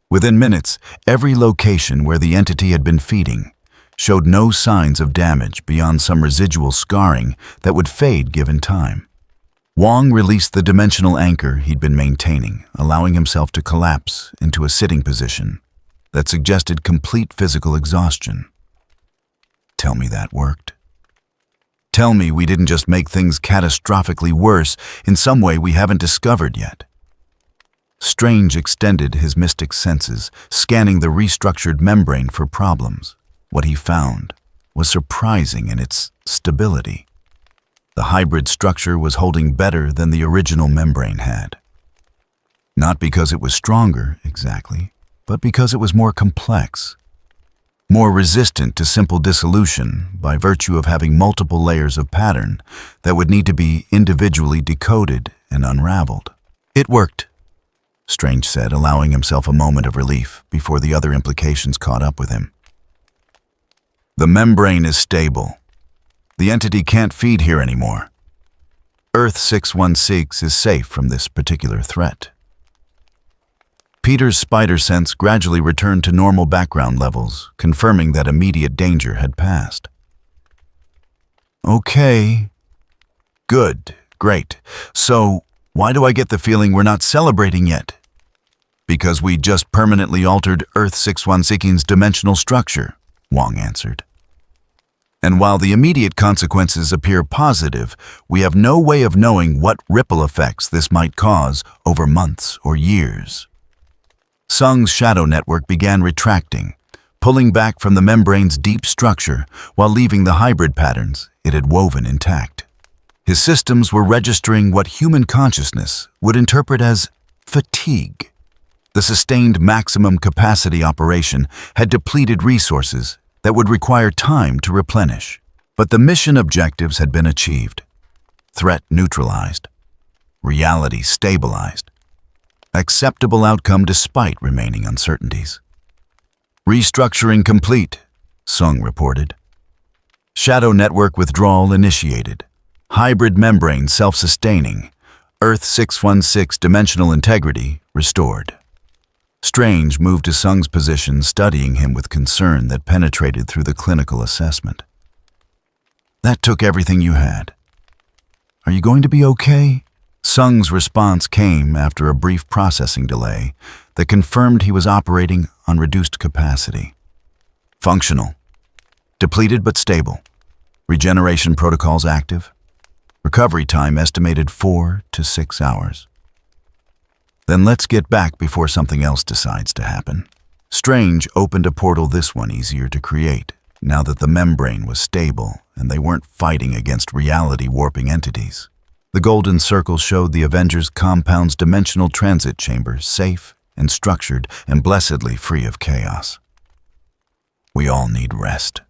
Within minutes, every location where the entity had been feeding showed no signs of damage beyond some residual scarring that would fade given time. Wong released the dimensional anchor he'd been maintaining, allowing himself to collapse into a sitting position that suggested complete physical exhaustion. Tell me that worked. Tell me we didn't just make things catastrophically worse in some way we haven't discovered yet. Strange extended his mystic senses, scanning the restructured membrane for problems. What he found was surprising in its stability. The hybrid structure was holding better than the original membrane had. Not because it was stronger, exactly, but because it was more complex, more resistant to simple dissolution by virtue of having multiple layers of pattern that would need to be individually decoded and unraveled. It worked, Strange said, allowing himself a moment of relief before the other implications caught up with him. The membrane is stable. The entity can't feed here anymore. Earth-616 is safe from this particular threat. Peter's spider sense gradually returned to normal background levels, confirming that immediate danger had passed. Okay. Good. Great. So, why do I get the feeling we're not celebrating yet? Because we just permanently altered Earth-616's dimensional structure, Wong answered. And while the immediate consequences appear positive, we have no way of knowing what ripple effects this might cause over months or years. Sung's shadow network began retracting, pulling back from the membrane's deep structure while leaving the hybrid patterns it had woven intact. His systems were registering what human consciousness would interpret as fatigue. The sustained maximum capacity operation had depleted resources that would require time to replenish. But the mission objectives had been achieved. Threat neutralized. Reality stabilized. Acceptable outcome despite remaining uncertainties. Restructuring complete, Sung reported. Shadow network withdrawal initiated. Hybrid membrane self-sustaining. Earth 616 dimensional integrity restored. Strange moved to Sung's position, studying him with concern that penetrated through the clinical assessment. That took everything you had. Are you going to be okay? Sung's response came after a brief processing delay that confirmed he was operating on reduced capacity. Functional. Depleted but stable. Regeneration protocols active. Recovery time estimated 4 to 6 hours. Then let's get back before something else decides to happen. Strange opened a portal, this one easier to create, now that the membrane was stable and they weren't fighting against reality-warping entities. The golden circle showed the Avengers' compound's dimensional transit chamber safe and structured and blessedly free of chaos. We all need rest.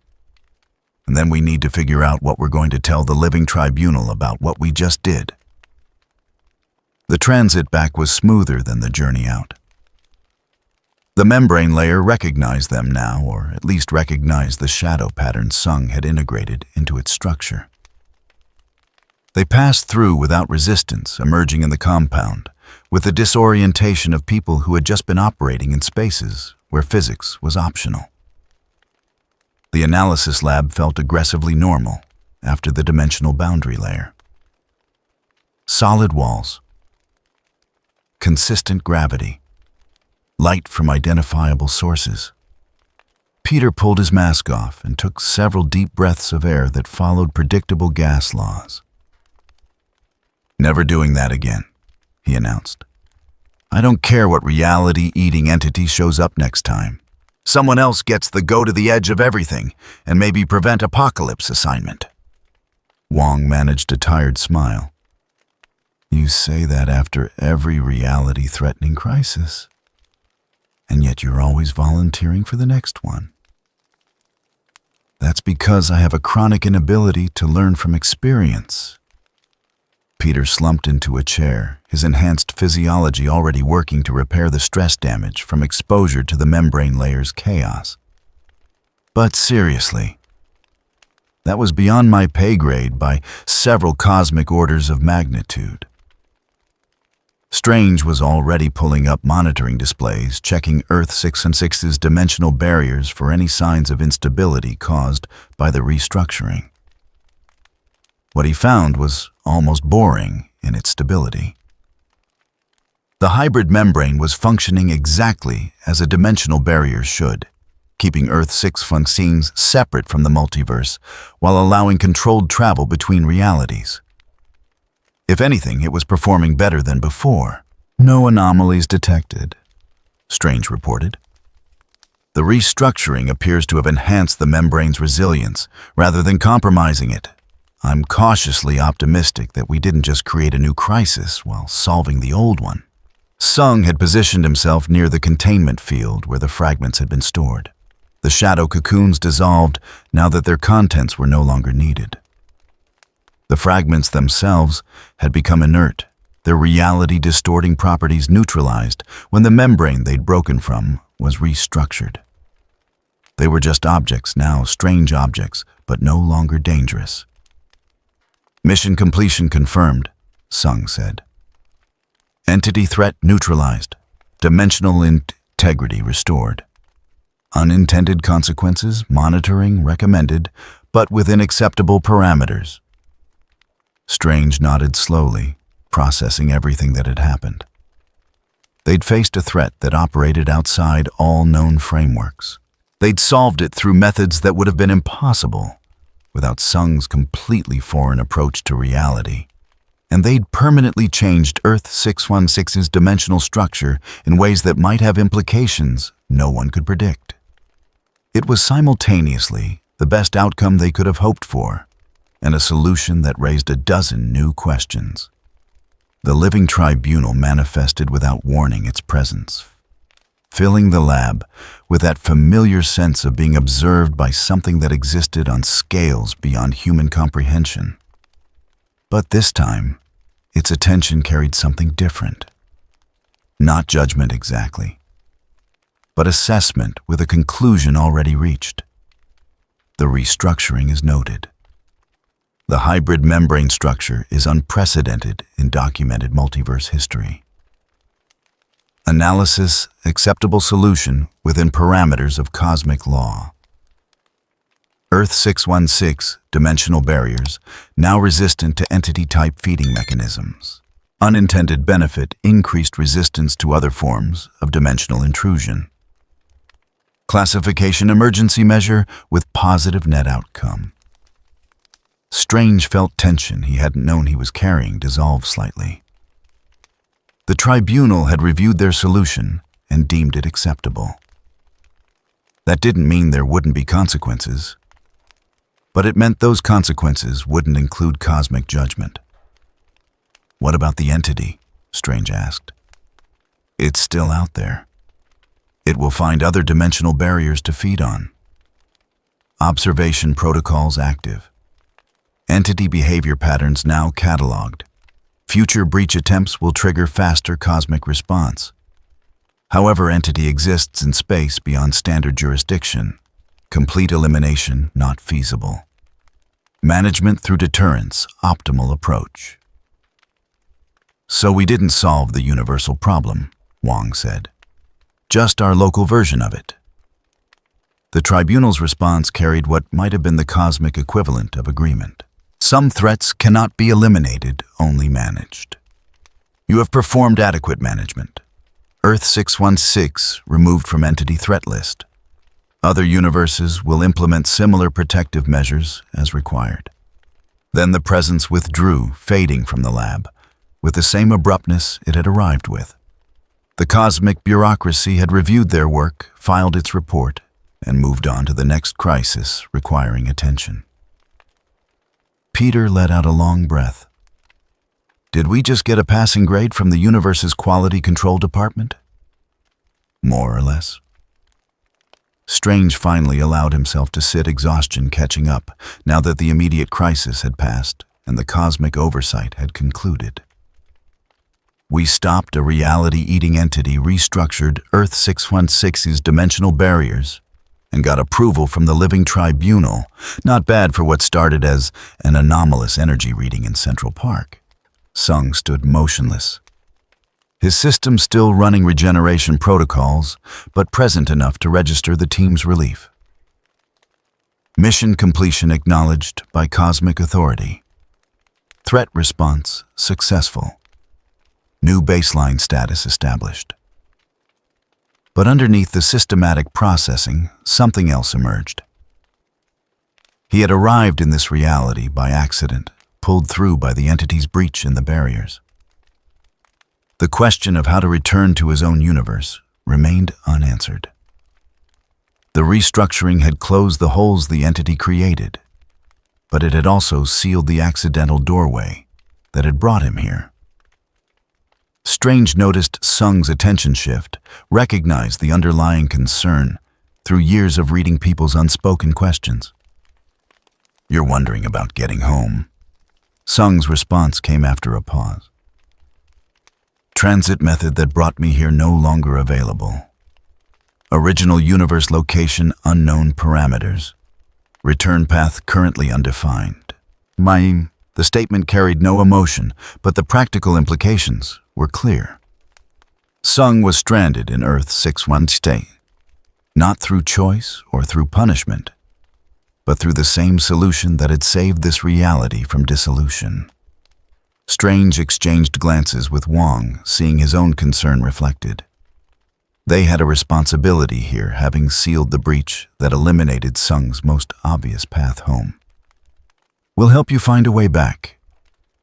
And then we need to figure out what we're going to tell the Living Tribunal about what we just did. The transit back was smoother than the journey out. The membrane layer recognized them now, or at least recognized the shadow pattern Sung had integrated into its structure. They passed through without resistance, emerging in the compound, with the disorientation of people who had just been operating in spaces where physics was optional. The analysis lab felt aggressively normal after the dimensional boundary layer. Solid walls. Consistent gravity. Light from identifiable sources. Peter pulled his mask off and took several deep breaths of air that followed predictable gas laws. "Never doing that again," he announced. "I don't care what reality-eating entity shows up next time. Someone else gets the go to the edge of everything and maybe prevent apocalypse assignment." Wong managed a tired smile. "You say that after every reality-threatening crisis, and yet you're always volunteering for the next one." "That's because I have a chronic inability to learn from experience." Peter slumped into a chair, his enhanced physiology already working to repair the stress damage from exposure to the membrane layer's chaos. "But seriously, that was beyond my pay grade by several cosmic orders of magnitude." Strange was already pulling up monitoring displays, checking Earth 616's dimensional barriers for any signs of instability caused by the restructuring. What he found was almost boring in its stability. The hybrid membrane was functioning exactly as a dimensional barrier should, keeping Earth 616 separate from the multiverse while allowing controlled travel between realities. If anything, it was performing better than before. "No anomalies detected," Strange reported. "The restructuring appears to have enhanced the membrane's resilience rather than compromising it. I'm cautiously optimistic that we didn't just create a new crisis while solving the old one." Sung had positioned himself near the containment field where the fragments had been stored. The shadow cocoons dissolved now that their contents were no longer needed. The fragments themselves had become inert, their reality-distorting properties neutralized when the membrane they'd broken from was restructured. They were just objects now, strange objects, but no longer dangerous. "Mission completion confirmed," Sung said. "Entity threat neutralized. Dimensional integrity restored. Unintended consequences, monitoring recommended, but within acceptable parameters." Strange nodded slowly, processing everything that had happened. They'd faced a threat that operated outside all known frameworks. They'd solved it through methods that would have been impossible without Sung's completely foreign approach to reality. And they'd permanently changed Earth 616's dimensional structure in ways that might have implications no one could predict. It was simultaneously the best outcome they could have hoped for, and a solution that raised a dozen new questions. The Living Tribunal manifested without warning its presence. filling the lab with that familiar sense of being observed by something that existed on scales beyond human comprehension. But this time, its attention carried something different. Not judgment exactly, but assessment with a conclusion already reached. The restructuring is noted. The hybrid membrane structure is unprecedented in documented multiverse history. Analysis, acceptable solution within parameters of cosmic law. Earth 616, dimensional barriers, now resistant to entity-type feeding mechanisms. Unintended benefit, increased resistance to other forms of dimensional intrusion. Classification emergency measure with positive net outcome. Strange felt tension he hadn't known he was carrying dissolve slightly. The tribunal had reviewed their solution and deemed it acceptable. That didn't mean there wouldn't be consequences, but it meant those consequences wouldn't include cosmic judgment. What about the entity? Strange asked. It's still out there. It will find other dimensional barriers to feed on. Observation protocols active. Entity behavior patterns now cataloged. Future breach attempts will trigger faster cosmic response. However, entity exists in space beyond standard jurisdiction. Complete elimination not feasible. Management through deterrence, optimal approach. So we didn't solve the universal problem, Wong said. Just our local version of it. The tribunal's response carried what might have been the cosmic equivalent of agreement. Some threats cannot be eliminated, only managed. You have performed adequate management. Earth 616 removed from entity threat list. Other universes will implement similar protective measures as required. Then the presence withdrew, fading from the lab, with the same abruptness it had arrived with. The cosmic bureaucracy had reviewed their work, filed its report, and moved on to the next crisis requiring attention. Peter let out a long breath. Did we just get a passing grade from the universe's quality control department? More or less. Strange finally allowed himself to sit, exhaustion catching up, now that the immediate crisis had passed and the cosmic oversight had concluded. We stopped a reality-eating entity, restructured Earth 616's dimensional barriers, and got approval from the Living Tribunal, not bad for what started as an anomalous energy reading in Central Park. Sung stood motionless. His system still running regeneration protocols, but present enough to register the team's relief. Mission completion acknowledged by cosmic authority. Threat response successful. New baseline status established. But underneath the systematic processing, something else emerged. He had arrived in this reality by accident, pulled through by the entity's breach in the barriers. The question of how to return to his own universe remained unanswered. The restructuring had closed the holes the entity created, but it had also sealed the accidental doorway that had brought him here. Strange noticed Sung's attention shift, recognized the underlying concern through years of reading people's unspoken questions. You're wondering about getting home. Sung's response came after a pause. Transit method that brought me here no longer available. Original universe location unknown parameters. Return path currently undefined. The statement carried no emotion, but the practical implications were clear. Sung was stranded in Earth 616, not through choice or through punishment, but through the same solution that had saved this reality from dissolution. Strange exchanged glances with Wong, seeing his own concern reflected. They had a responsibility here, having sealed the breach that eliminated Sung's most obvious path home. We'll help you find a way back.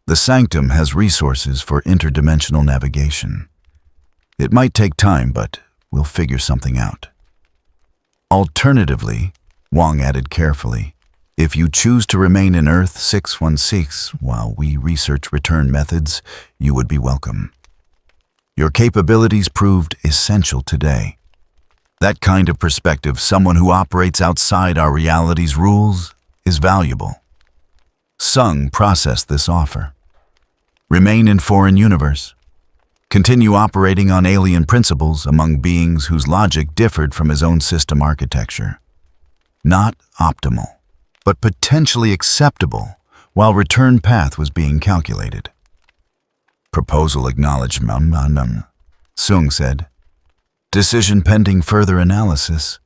The Sanctum has resources for interdimensional navigation. It might take time, but we'll figure something out. Alternatively, Wong added carefully, if you choose to remain in Earth 616 while we research return methods, you would be welcome. Your capabilities proved essential today, That kind of perspective, someone who operates outside our reality's rules, is valuable. Sung processed this offer. Remain in foreign universe. Continue operating on alien principles among beings whose logic differed from his own system architecture. Not optimal, but potentially acceptable while return path was being calculated. Proposal acknowledged, Sung said. Decision pending further analysis.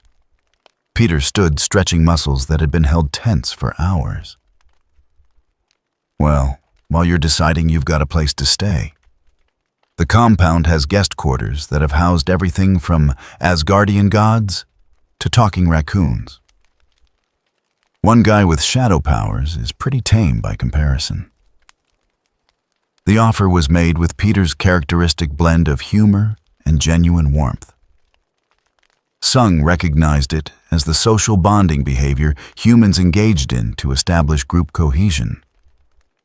Peter stood, stretching muscles that had been held tense for hours. Well, while you're deciding, you've got a place to stay. The compound has guest quarters that have housed everything from Asgardian gods to talking raccoons. One guy with shadow powers is pretty tame by comparison. The offer was made with Peter's characteristic blend of humor and genuine warmth. Sung recognized it as the social bonding behavior humans engaged in to establish group cohesion.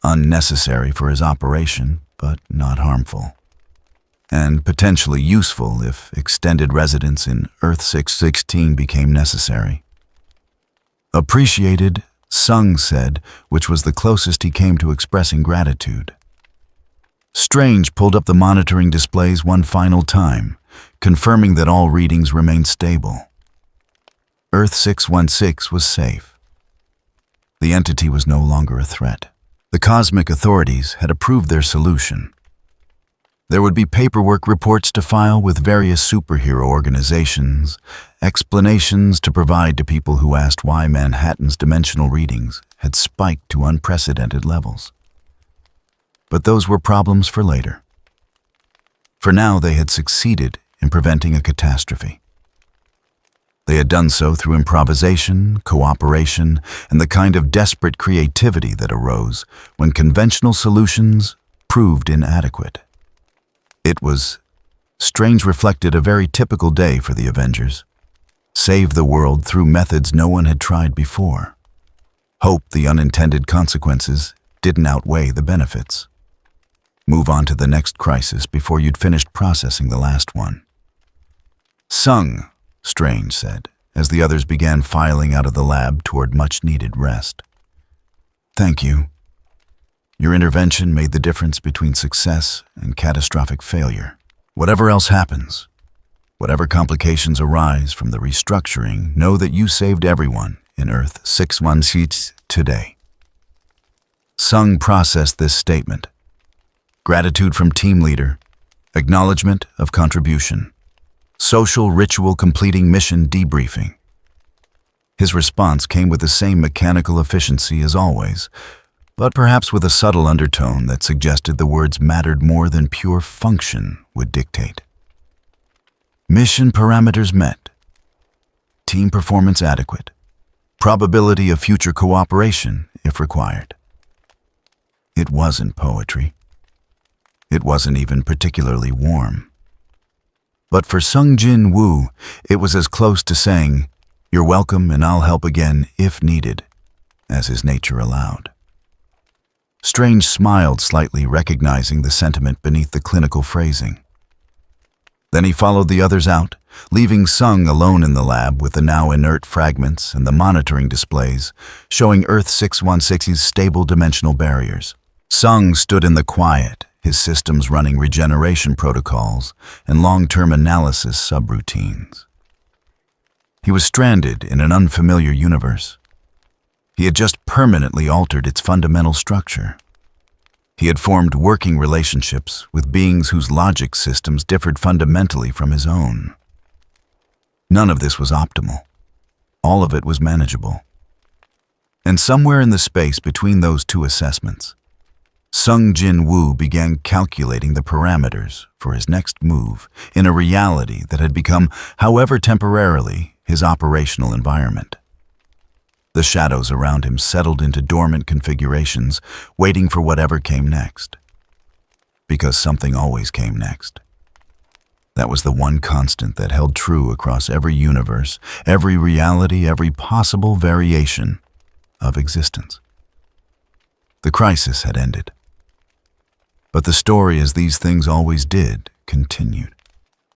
Unnecessary for his operation, but not harmful. And potentially useful if extended residence in Earth 616 became necessary. Appreciated, Sung said, which was the closest he came to expressing gratitude. Strange pulled up the monitoring displays one final time, confirming that all readings remained stable. Earth 616 was safe. The entity was no longer a threat. The cosmic authorities had approved their solution. There would be paperwork reports to file with various superhero organizations, explanations to provide to people who asked why Manhattan's dimensional readings had spiked to unprecedented levels. But those were problems for later. For now, they had succeeded in preventing a catastrophe. They had done so through improvisation, cooperation, and the kind of desperate creativity that arose when conventional solutions proved inadequate. It was, Strange reflected, a very typical day for the Avengers. Save the world through methods no one had tried before. Hope the unintended consequences didn't outweigh the benefits. Move on to the next crisis before you'd finished processing the last one. Sung, Strange said, as the others began filing out of the lab toward much-needed rest. Thank you. Your intervention made the difference between success and catastrophic failure. Whatever else happens, whatever complications arise from the restructuring, know that you saved everyone in Earth 616 today. Sung processed this statement. Gratitude from team leader, acknowledgement of contribution, social ritual completing mission debriefing. His response came with the same mechanical efficiency as always, but perhaps with a subtle undertone that suggested the words mattered more than pure function would dictate. Mission parameters met. Team performance adequate. Probability of future cooperation if required. It wasn't poetry. It wasn't even particularly warm. But for Sung Jin Woo, it was as close to saying, "You're welcome and I'll help again if needed," as his nature allowed. Strange smiled slightly, recognizing the sentiment beneath the clinical phrasing. Then he followed the others out, leaving Sung alone in the lab with the now inert fragments and the monitoring displays, showing Earth 616's stable dimensional barriers. Sung stood in the quiet, his systems running regeneration protocols and long-term analysis subroutines. He was stranded in an unfamiliar universe. He had just permanently altered its fundamental structure. He had formed working relationships with beings whose logic systems differed fundamentally from his own. None of this was optimal. All of it was manageable. And somewhere in the space between those two assessments, Sung Jin Woo began calculating the parameters for his next move in a reality that had become, however temporarily, his operational environment. The shadows around him settled into dormant configurations, waiting for whatever came next. Because something always came next. That was the one constant that held true across every universe, every reality, every possible variation of existence. The crisis had ended. But the story, as these things always did, continued.